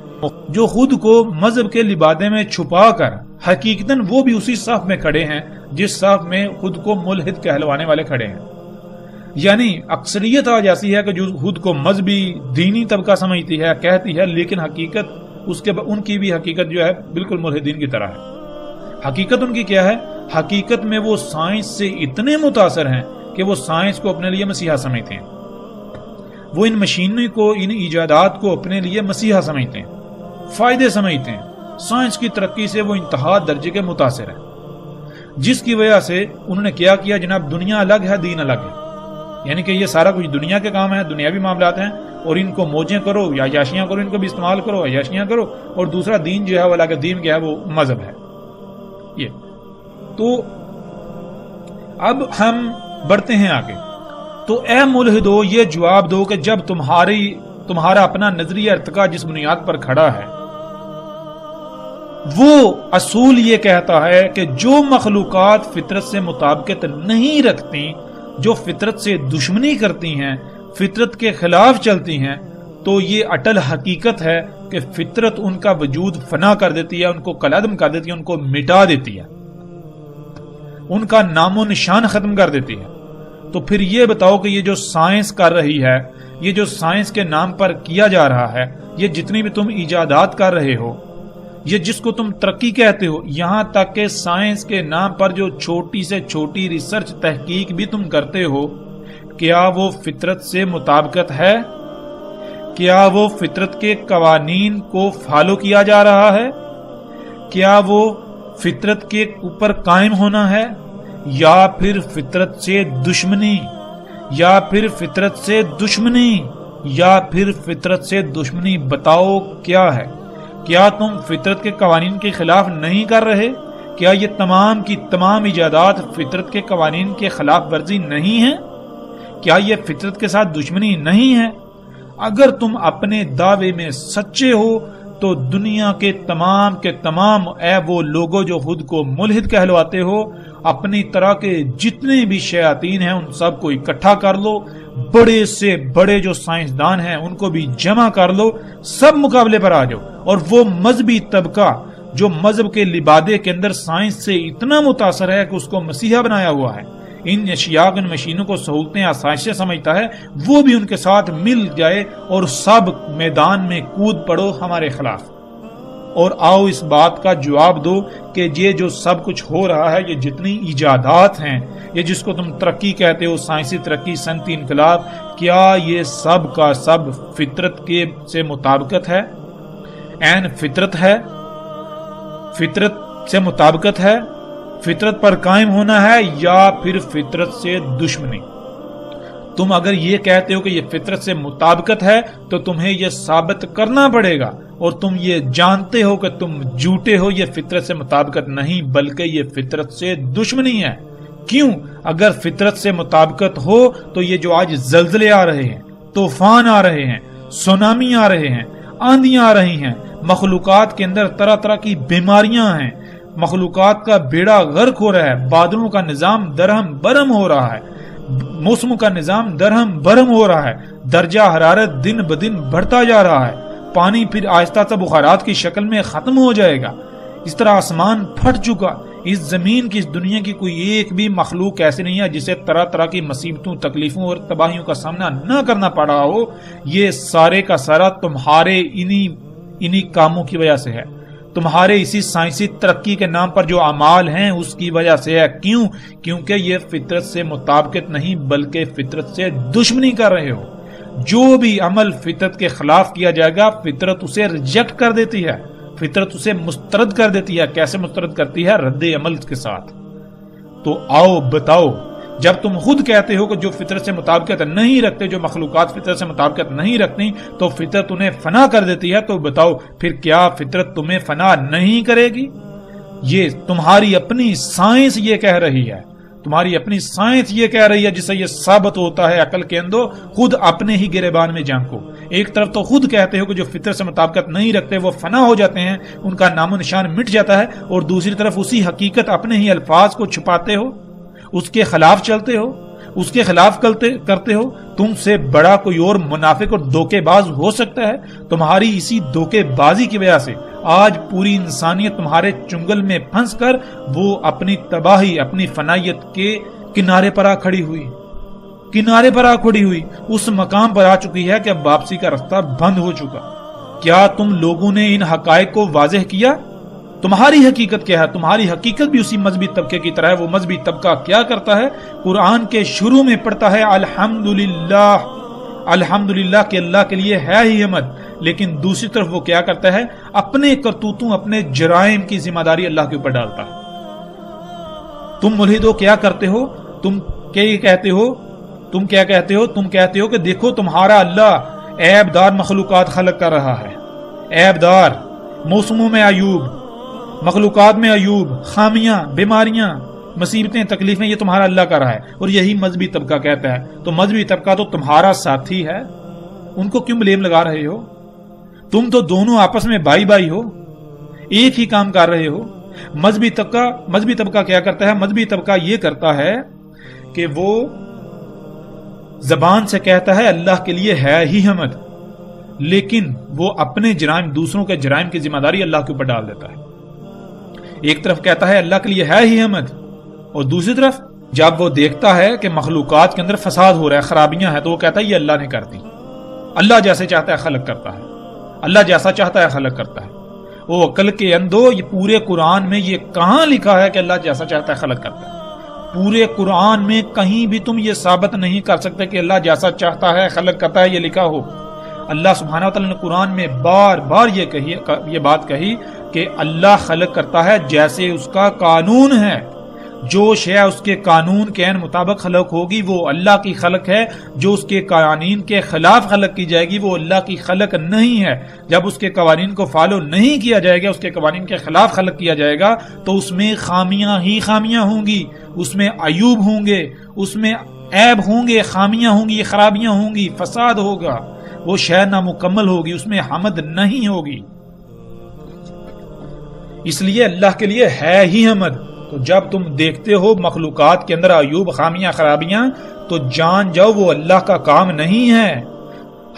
جو خود کو مذہب کے لبادے میں چھپا کر حقیقتاً وہ بھی اسی صف میں کھڑے ہیں جس صف میں خود کو ملحد کہلوانے والے کھڑے ہیں۔ یعنی اکثریت آج ایسی ہے کہ جو خود کو مذہبی دینی طبقہ سمجھتی ہے، کہتی ہے، لیکن حقیقت ان کی بھی حقیقت جو ہے بالکل ملحدین کی طرح ہے۔ حقیقت ان کی کیا ہے؟ حقیقت میں وہ سائنس سے اتنے متاثر ہیں کہ وہ سائنس کو اپنے لیے مسیحا سمجھتے ہیں، وہ ان مشینوں کو، ان ایجادات کو اپنے لیے مسیحا سمجھتے ہیں، فائدے سمجھتے ہیں۔ سائنس کی ترقی سے وہ انتہا درجے کے متاثر ہیں، جس کی وجہ سے انہوں نے کیا جناب، دنیا الگ ہے، دین الگ ہے، یعنی کہ یہ سارا کچھ دنیا کے کام ہے، دنیاوی معاملات ہیں، اور ان کو موجیں کرو یا عیاشیاں کرو، ان کو بھی استعمال کرو، عیاشیاں کرو، اور دوسرا دین جو ہے وہ الگ، دین کیا ہے؟ وہ مذہب ہے۔ یہ تو اب ہم بڑھتے ہیں آگے۔ تو اے ملحدو، یہ جواب دو کہ جب تمہارا اپنا نظریہ ارتقاء جس بنیاد پر کھڑا ہے، وہ اصول یہ کہتا ہے کہ جو مخلوقات فطرت سے مطابقت نہیں رکھتی، جو فطرت سے دشمنی کرتی ہیں، فطرت کے خلاف چلتی ہیں، تو یہ اٹل حقیقت ہے کہ فطرت ان کا وجود فنا کر دیتی ہے، ان کو کالعدم کر دیتی ہے، ان کو مٹا دیتی ہے، ان کا نام و نشان ختم کر دیتی ہے۔ تو پھر یہ بتاؤ کہ یہ جو سائنس کر رہی ہے، یہ جو سائنس کے نام پر کیا جا رہا ہے، یہ جتنی بھی تم ایجادات کر رہے ہو، یہ جس کو تم ترقی کہتے ہو، یہاں تک کہ سائنس کے نام پر جو چھوٹی سے چھوٹی ریسرچ تحقیق بھی تم کرتے ہو، کیا وہ فطرت سے مطابقت ہے؟ کیا وہ فطرت کے قوانین کو فالو کیا جا رہا ہے؟ کیا وہ فطرت کے اوپر قائم ہونا ہے، یا پھر فطرت سے دشمنی، یا پھر فطرت سے دشمنی، یا پھر فطرت سے دشمنی؟ بتاؤ کیا ہے؟ کیا تم فطرت کے قوانین کے خلاف نہیں کر رہے؟ کیا یہ تمام کی تمام ایجادات فطرت کے قوانین کے خلاف ورزی نہیں ہیں؟ کیا یہ فطرت کے ساتھ دشمنی نہیں ہے؟ اگر تم اپنے دعوے میں سچے ہو تو دنیا کے تمام اے وہ لوگوں جو خود کو ملحد کہلواتے ہو، اپنی طرح کے جتنے بھی شیاطین ہیں ان سب کو اکٹھا کر لو، بڑے سے بڑے جو سائنسدان ہیں ان کو بھی جمع کر لو، سب مقابلے پر آ جاؤ، اور وہ مذہبی طبقہ جو مذہب کے لبادے کے اندر سائنس سے اتنا متاثر ہے کہ اس کو مسیحا بنایا ہوا ہے، ان اشیاء ان مشینوں کو سہولتیں آسائشیں سمجھتا ہے، وہ بھی ان کے ساتھ مل جائے اور سب میدان میں کود پڑو ہمارے خلاف، اور آؤ اس بات کا جواب دو کہ یہ جو سب کچھ ہو رہا ہے، یہ جتنی ایجادات ہیں، یہ جس کو تم ترقی کہتے ہو، سائنسی ترقی، صنعتی انقلاب، کیا یہ سب کا سب فطرت کے سے مطابقت ہے؟ عین فطرت ہے؟ فطرت سے مطابقت ہے؟ فطرت پر قائم ہونا ہے، یا پھر فطرت سے دشمنی؟ تم اگر یہ کہتے ہو کہ یہ فطرت سے مطابقت ہے تو تمہیں یہ ثابت کرنا پڑے گا، اور تم یہ جانتے ہو کہ تم جھوٹے ہو، یہ فطرت سے مطابقت نہیں بلکہ یہ فطرت سے دشمنی ہے۔ کیوں؟ اگر فطرت سے مطابقت ہو تو یہ جو آج زلزلے آ رہے ہیں، طوفان آ رہے ہیں، سونامی آ رہے ہیں، آندیاں آ رہی ہیں، مخلوقات کے اندر طرح طرح کی بیماریاں ہیں، مخلوقات کا بیڑا غرق ہو رہا ہے، بادلوں کا نظام درہم برہم ہو رہا ہے، موسموں کا نظام درہم برہم ہو رہا ہے، درجہ حرارت دن بدن بڑھتا جا رہا ہے، پانی پھر آہستہ آہستہ بخارات کی شکل میں ختم ہو جائے گا، اس طرح آسمان پھٹ چکا، اس زمین کی، اس دنیا کی کوئی ایک بھی مخلوق ایسی نہیں ہے جسے طرح طرح کی مصیبتوں، تکلیفوں اور تباہیوں کا سامنا نہ کرنا پڑ رہا ہو۔ یہ سارے کا سارا تمہارے انہی کاموں کی وجہ سے ہے، تمہارے اسی سائنسی ترقی کے نام پر جو اعمال ہیں اس کی وجہ سے ہے۔ کیوں؟ کیونکہ یہ فطرت سے مطابقت نہیں بلکہ فطرت سے دشمنی کر رہے ہو۔ جو بھی عمل فطرت کے خلاف کیا جائے گا فطرت اسے ریجیکٹ کر دیتی ہے، فطرت اسے مسترد کر دیتی ہے۔ کیسے مسترد کرتی ہے؟ رد عمل کے ساتھ۔ تو آؤ بتاؤ، جب تم خود کہتے ہو کہ جو فطرت سے مطابقت نہیں رکھتے، جو مخلوقات فطرت سے مطابقت نہیں رکھتی تو فطرت انہیں فنا کر دیتی ہے، تو بتاؤ پھر کیا فطرت تمہیں فنا نہیں کرے گی؟ یہ تمہاری اپنی سائنس یہ کہہ رہی ہے، تمہاری اپنی سائنس یہ کہہ رہی ہے، جسے یہ ثابت ہوتا ہے عقل کے اندر۔ خود اپنے ہی گریبان میں جھانکو۔ ایک طرف تو خود کہتے ہو کہ جو فطرت سے مطابقت نہیں رکھتے وہ فنا ہو جاتے ہیں، ان کا نام و نشان مٹ جاتا ہے، اور دوسری طرف اسی حقیقت اپنے ہی الفاظ کو چھپاتے ہو، اس کے خلاف چلتے ہو، اس کے خلاف کرتے ہو۔ تم سے بڑا کوئی اور منافق اور دھوکے باز ہو سکتا ہے؟ تمہاری اسی دھوکے بازی کی وجہ سے آج پوری انسانیت تمہارے چنگل میں پھنس کر وہ اپنی تباہی، اپنی فنائیت کے کنارے پر آ کھڑی ہوئی، اس مقام پر آ چکی ہے کہ اب واپسی کا راستہ بند ہو چکا۔ کیا تم لوگوں نے ان حقائق کو واضح کیا؟ تمہاری حقیقت کیا ہے؟ تمہاری حقیقت بھی اسی مذہبی طبقے کی طرح ہے۔ وہ مذہبی طبقہ کیا کرتا ہے؟ قرآن کے شروع میں پڑھتا ہے الحمدللہ، الحمدللہ کہ اللہ کے لیے ہے ہی حمد، لیکن دوسری طرف وہ کیا کرتا ہے؟ اپنے کرتوتوں، اپنے جرائم کی ذمہ داری اللہ کے اوپر ڈالتا ہے۔ تم ملحدو کیا کرتے ہو؟ تم کیا کہتے ہو؟ تم کہتے ہو کہ دیکھو تمہارا اللہ عیب دار مخلوقات خلق کر رہا ہے، عیب دار، موسموں میں عیوب، مخلوقات میں عیوب، خامیاں، بیماریاں، مصیبتیں، تکلیفیں، یہ تمہارا اللہ کر رہا ہے، اور یہی مذہبی طبقہ کہتا ہے۔ تو مذہبی طبقہ تو تمہارا ساتھی ہے، ان کو کیوں بلیم لگا رہے ہو؟ تم تو دونوں آپس میں بھائی بھائی ہو، ایک ہی کام کر رہے ہو۔ مذہبی طبقہ کیا کرتا ہے؟ مذہبی طبقہ یہ کرتا ہے کہ وہ زبان سے کہتا ہے اللہ کے لیے ہے ہی حمد، لیکن وہ اپنے جرائم، دوسروں کے جرائم کی ذمہ داری اللہ کے اوپر ڈال دیتا ہے۔ ایک طرف کہتا ہے اللہ کے لیے ہے ہی حمد، اور دوسری طرف جب وہ دیکھتا ہے کہ مخلوقات کے اندر فساد ہو رہا ہے، خرابیاں ہیں، تو وہ کہتا ہے یہ اللہ نے کر دی، اللہ جیسے چاہتا ہے خلق کرتا ہے، اللہ جیسا چاہتا ہے خلق کرتا ہے۔ وہ عقل کے اندھو، یہ پورے قرآن میں یہ کہاں لکھا ہے کہ اللہ جیسا چاہتا ہے خلق کرتا ہے؟ پورے قرآن میں کہیں بھی تم یہ ثابت نہیں کر سکتے کہ اللہ جیسا چاہتا ہے خلق کرتا ہے یہ لکھا ہو۔ اللہ سبحانہ و تعالی نے قرآن میں بار بار یہ بات کہی کہ اللہ خلق کرتا ہے جیسے اس کا قانون ہے، جو شے اس کے قانون کے عین مطابق خلق ہوگی وہ اللہ کی خلق ہے، جو اس کے قوانین کے خلاف خلق کی جائے گی وہ اللہ کی خلق نہیں ہے۔ جب اس کے قوانین کو فالو نہیں کیا جائے گا، اس کے قوانین کے خلاف خلق کیا جائے گا، تو اس میں خامیاں ہی خامیاں ہوں گی، اس میں عیوب ہوں گے، اس میں عیب ہوں گے، خامیاں ہوں گی، خرابیاں ہوں گی، فساد ہوگا، وہ شے نامکمل ہوگی، اس میں حمد نہیں ہوگی۔ اس لیے اللہ کے لیے ہے ہی حمد۔ تو جب تم دیکھتے ہو مخلوقات کے اندر عیوب، خامیاں، خرابیاں، تو جان جاؤ وہ اللہ کا کام نہیں ہے۔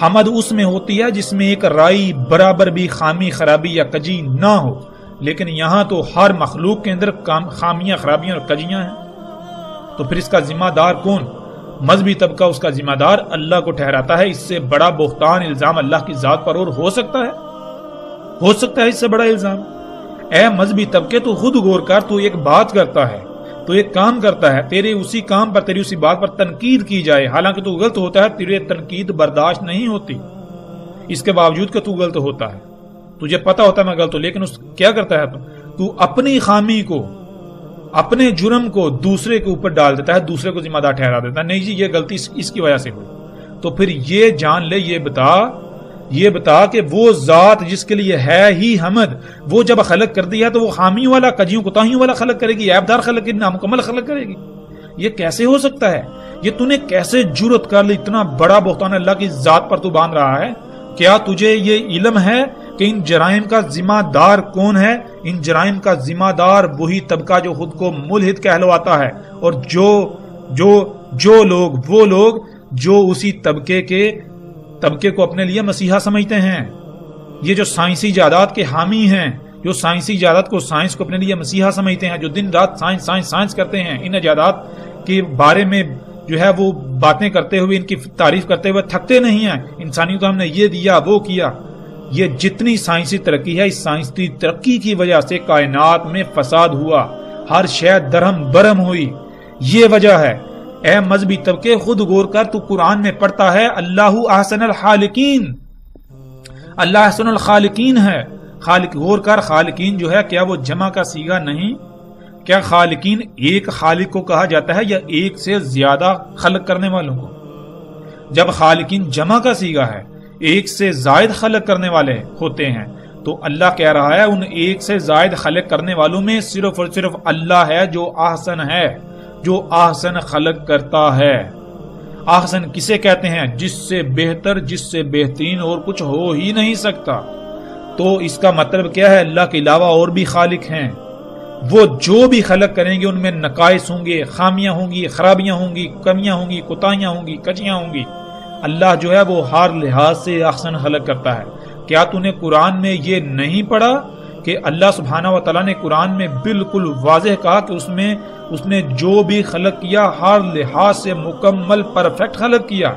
حمد اس میں ہوتی ہے جس میں ایک رائی برابر بھی خامی، خرابی یا کجی نہ ہو، لیکن یہاں تو ہر مخلوق کے اندر خامیاں، خرابیاں اور کجیاں ہیں۔ تو پھر اس کا ذمہ دار کون؟ مذہبی طبقہ اس کا ذمہ دار اللہ کو ٹھہراتا ہے۔ اس سے بڑا بہتان الزام اللہ کی ذات پر اور ہو سکتا ہے اس سے بڑا الزام؟ اے مذہبی طبقے تو خود غور کر، تو ایک بات کرتا ہے، تو ایک کام کرتا ہے، تیرے اسی کام پر، تیری اسی بات پر تنقید کی جائے، حالانکہ تو غلط ہوتا ہے، تیرے تنقید برداشت نہیں ہوتی، اس کے باوجود کہ تو غلط ہوتا ہے، تجھے پتا ہوتا ہے میں غلط ہوں، لیکن کیا کرتا ہے تو اپنی خامی کو، اپنے جرم کو دوسرے کے اوپر ڈال دیتا ہے، دوسرے کو ذمہ دار ٹھہرا دیتا ہے، نہیں جی یہ غلطی اس کی وجہ سے ہوئی۔ تو پھر یہ جان لے، یہ بتا کہ وہ ذات جس کے لیے ہے ہی حمد، وہ جب خلق کر دیا تو وہ خامیوں والا، کجیوں کوتاہیوں والا خلق کرے گی، عیب دار خلق کرے گی، نامکمل خلق کرے گی؟ یہ کیسے ہو سکتا ہے؟ یہ تو نے کیسے جرأت کر لی؟ اتنا بڑا بہتان اللہ کی ذات پر تو باندھ رہا ہے، کیا تجھے یہ علم ہے کہ ان جرائم کا ذمہ دار کون ہے؟ ان جرائم کا ذمہ دار وہی طبقہ جو خود کو ملحد کہلواتا ہے، اور وہ لوگ جو اسی طبقے کو اپنے لیے مسیحا سمجھتے ہیں۔ یہ جو سائنسی ایجادات کے حامی ہیں، جو سائنسی ایجادات کو سائنس کو اپنے لیے مسیحا سمجھتے ہیں، جو دن رات سائنس کرتے ہیں، ان ایجادات کے بارے میں جو ہے وہ باتیں کرتے ہوئے، ان کی تعریف کرتے ہوئے تھکتے نہیں ہیں۔ انسانیت کو ہم نے یہ دیا، وہ کیا۔ یہ جتنی سائنسی ترقی ہے، اس سائنسی ترقی کی وجہ سے کائنات میں فساد ہوا، ہر شے درہم برہم ہوئی۔ یہ وجہ ہے۔ اے مذہبی طبقے، خود غور کر، تو قرآن میں پڑھتا ہے اللہ احسن الخالقین، اللہ احسن الخالقین ہے۔ خالق، غور کر، خالقین جو ہے کیا وہ جمع کا صیغہ نہیں؟ کیا خالقین ایک خالق کو کہا جاتا ہے یا ایک سے زیادہ خلق کرنے والوں کو؟ جب خالقین جمع کا صیغہ ہے، ایک سے زائد خلق کرنے والے ہوتے ہیں، تو اللہ کہہ رہا ہے ان ایک سے زائد خلق کرنے والوں میں صرف اور صرف اللہ ہے جو احسن ہے، جو احسن خلق کرتا ہے۔ احسن کسے کہتے ہیں؟ جس سے بہتر، جس سے بہترین اور کچھ ہو ہی نہیں سکتا۔ تو اس کا مطلب کیا ہے؟ اللہ کے علاوہ اور بھی خالق ہیں، وہ جو بھی خلق کریں گے ان میں نقائص ہوں گے، خامیاں ہوں گی، خرابیاں ہوں گی، کمیاں ہوں گی، کوتاہیاں ہوں گی، کجیاں ہوں گی۔ اللہ جو ہے وہ ہر لحاظ سے احسن خلق کرتا ہے۔ کیا تو نے قرآن میں یہ نہیں پڑھا کہ اللہ سبحانہ و تعالیٰ نے قرآن میں بالکل واضح کہا کہ اس نے جو بھی خلق کیا ہر لحاظ سے مکمل پرفیکٹ خلق کیا،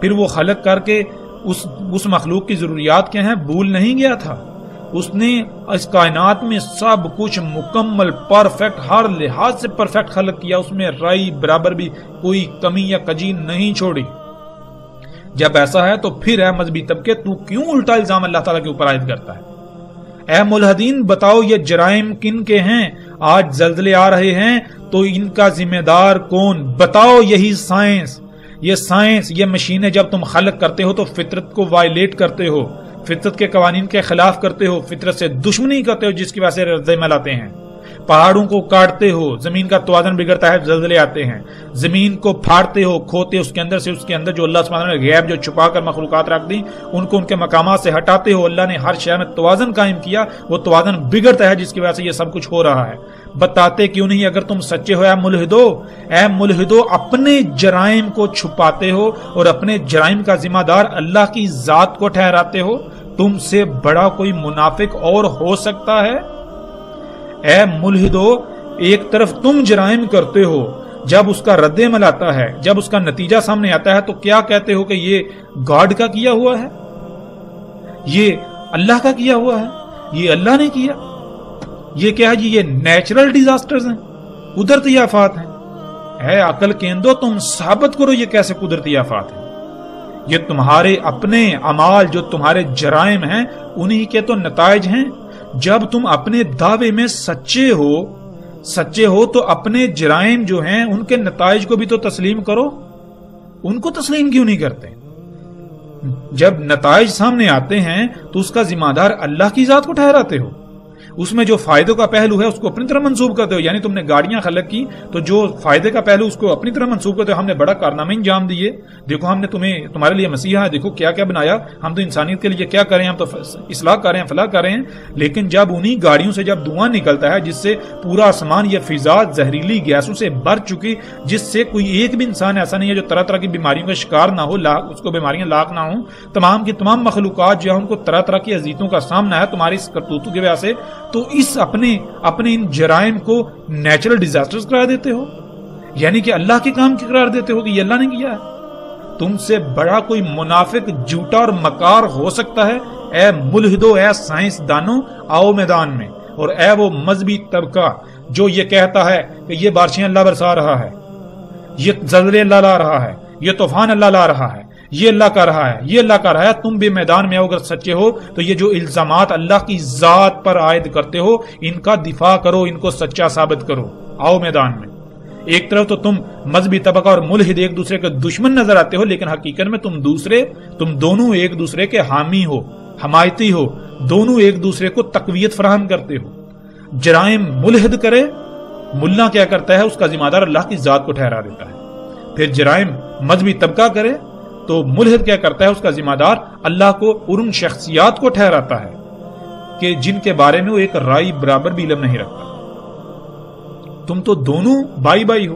پھر وہ خلق کر کے اس مخلوق کی ضروریات کیا ہیں بھول نہیں گیا تھا۔ اس نے اس کائنات میں سب کچھ مکمل پرفیکٹ، ہر لحاظ سے پرفیکٹ خلق کیا، اس میں رائی برابر بھی کوئی کمی یا کجی نہیں چھوڑی۔ جب ایسا ہے تو پھر اے مذہبی طبقے، تو کیوں الٹا الزام اللہ تعالیٰ کے اوپر عائد کرتا ہے؟ اے ملحدین، بتاؤ یہ جرائم کن کے ہیں؟ آج زلزلے آ رہے ہیں تو ان کا ذمہ دار کون؟ بتاؤ یہی سائنس، یہ مشینیں جب تم خلق کرتے ہو تو فطرت کو وائلیٹ کرتے ہو، فطرت کے قوانین کے خلاف کرتے ہو، فطرت سے دشمنی کرتے ہو، جس کی وجہ سے رد عمل آتے ہیں، پہاڑوں کو کاٹتے ہو، زمین کا توازن بگڑتا ہے، زلزلے آتے ہیں، زمین کو پھاڑتے ہو، کھوتے اس کے اندر جو اللہ سبحانہ نے غیب جو چھپا کر مخلوقات رکھ دی ان کو ان کے مقامات سے ہٹاتے ہو۔ اللہ نے ہر شے میں توازن قائم کیا، وہ توازن بگڑتا ہے جس کی وجہ سے یہ سب کچھ ہو رہا ہے۔ بتاتے کیوں نہیں اگر تم سچے ہو؟ اے ملحدو، اپنے جرائم کو چھپاتے ہو اور اپنے جرائم کا ذمہ دار اللہ کی ذات کو ٹھہراتے ہو۔ تم سے بڑا کوئی منافق اور ہو سکتا ہے؟ اے ملحدو، ایک طرف تم جرائم کرتے ہو، جب اس کا رد عمل آتا ہے، جب اس کا نتیجہ سامنے آتا ہے تو کیا کہتے ہو کہ یہ گاڈ کا کیا ہوا ہے، یہ اللہ کا کیا ہوا ہے، یہ اللہ نے کیا، یہ کیا ہے جی، یہ نیچرل ڈیزاسٹرز ہیں، قدرتی آفات ہیں۔ اے عقل کے اندو، تم ثابت کرو یہ کیسے قدرتی آفات ہیں۔ یہ تمہارے اپنے اعمال، جو تمہارے جرائم ہیں، انہی کے تو نتائج ہیں۔ جب تم اپنے دعوے میں سچے ہو تو اپنے جرائم جو ہیں ان کے نتائج کو بھی تو تسلیم کرو۔ ان کو تسلیم کیوں نہیں کرتے؟ جب نتائج سامنے آتے ہیں تو اس کا ذمہ دار اللہ کی ذات کو ٹھہراتے ہو، اس میں جو فائدوں کا پہلو ہے اس کو اپنی طرح منسوب کرتے ہو۔ یعنی تم نے گاڑیاں خلق کی تو جو فائدے کا پہلو اس کو اپنی طرح منسوب کرتے ہو۔ ہم نے بڑا کارنامہ انجام دیے، دیکھو ہم نے تمہارے لیے مسیحا ہے، دیکھو کیا کیا بنایا، ہم تو انسانیت کے لیے کیا کریں، ہم تو اصلاح کر رہے ہیں، فلاح کر رہے ہیں۔ لیکن جب انہی گاڑیوں سے جب دھواں نکلتا ہے جس سے پورا آسمان، یہ فضا زہریلی گیسوں سے بھر چکی، جس سے کوئی ایک بھی انسان ایسا نہیں ہے جو طرح طرح کی بیماریوں کا شکار نہ ہو، اس کو بیماریاں لاحق نہ ہوں، تمام کی تمام مخلوقات جو ہے ان کو طرح طرح کی اذیتوں کا سامنا ہے تمہاری اس کرتوتوں کی وجہ سے، تو اس اپنے ان جرائم کو نیچرل ڈیزاسٹرز قرار دیتے ہو، یعنی کہ اللہ کے کام کی قرار دیتے ہو کہ یہ اللہ نے کیا ہے۔ تم سے بڑا کوئی منافق، جھوٹا اور مکار ہو سکتا ہے؟ اے ملحدو، اے سائنس دانو، آؤ میدان میں، اور اے وہ مذہبی طبقہ جو یہ کہتا ہے کہ یہ بارشیں اللہ برسا رہا ہے، یہ زلزلے اللہ لا رہا ہے، یہ طوفان اللہ لا رہا ہے، یہ اللہ کا رہا ہے، یہ اللہ کا رہا ہے۔ تم بھی میدان میں اگر سچے ہو تو یہ جو الزامات اللہ کی ذات پر عائد کرتے ہو ان کا دفاع کرو، ان کو سچا ثابت کرو، آؤ میدان میں۔ ایک طرف تو تم مذہبی طبقہ اور ملحد ایک دوسرے کے دشمن نظر آتے ہو، لیکن حقیقت میں تم دونوں ایک دوسرے کے حامی ہو، حمایتی ہو، دونوں ایک دوسرے کو تقویت فراہم کرتے ہو۔ جرائم ملحد کرے، ملا کیا کرتا ہے، اس کا ذمہ دار اللہ کی ذات کو ٹھہرا دیتا ہے۔ پھر جرائم مذہبی طبقہ کرے تو ملحد کیا کرتا ہے، اس کا ذمہ دار اللہ کو اور ان شخصیات کو ٹھہراتا ہے کہ جن کے بارے میں وہ ایک رائی برابر بھی علم نہیں رکھتا۔ تم تو دونوں بائی بائی ہو،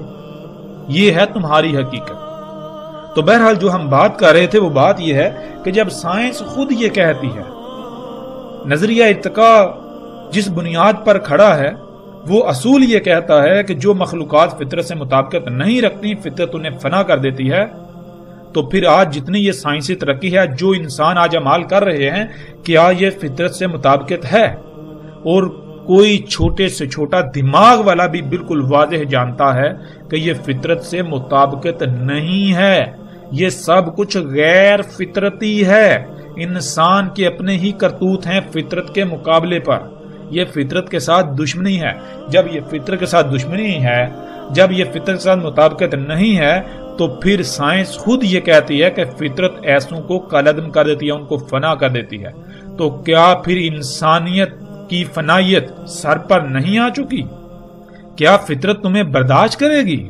یہ ہے تمہاری حقیقت۔ تو بہرحال جو ہم بات کر رہے تھے وہ بات یہ ہے کہ جب سائنس خود یہ کہتی ہے، نظریہ ارتقاء جس بنیاد پر کھڑا ہے وہ اصول یہ کہتا ہے کہ جو مخلوقات فطرت سے مطابقت نہیں رکھتی، فطرت انہیں فنا کر دیتی ہے، تو پھر آج جتنی یہ سائنسی ترقی ہے، جو انسان آج عمال کر رہے ہیں، کیا یہ فطرت سے مطابقت ہے؟ اور کوئی چھوٹے سے چھوٹا دماغ والا بھی بالکل واضح جانتا ہے کہ یہ فطرت سے مطابقت نہیں ہے، یہ سب کچھ غیر فطرتی ہے۔ انسان کے اپنے ہی کرتوت ہیں فطرت کے مقابلے پر، یہ فطرت کے ساتھ دشمنی ہے۔ جب یہ فطرت کے ساتھ دشمنی ہے، جب یہ فطرت کے ساتھ مطابقت نہیں ہے، تو پھر سائنس خود یہ کہتی ہے کہ فطرت ایسوں کو کالعدم کر دیتی ہے، ان کو فنا کر دیتی ہے۔ تو کیا پھر انسانیت کی فنائیت سر پر نہیں آ چکی؟ کیا فطرت تمہیں برداشت کرے گی؟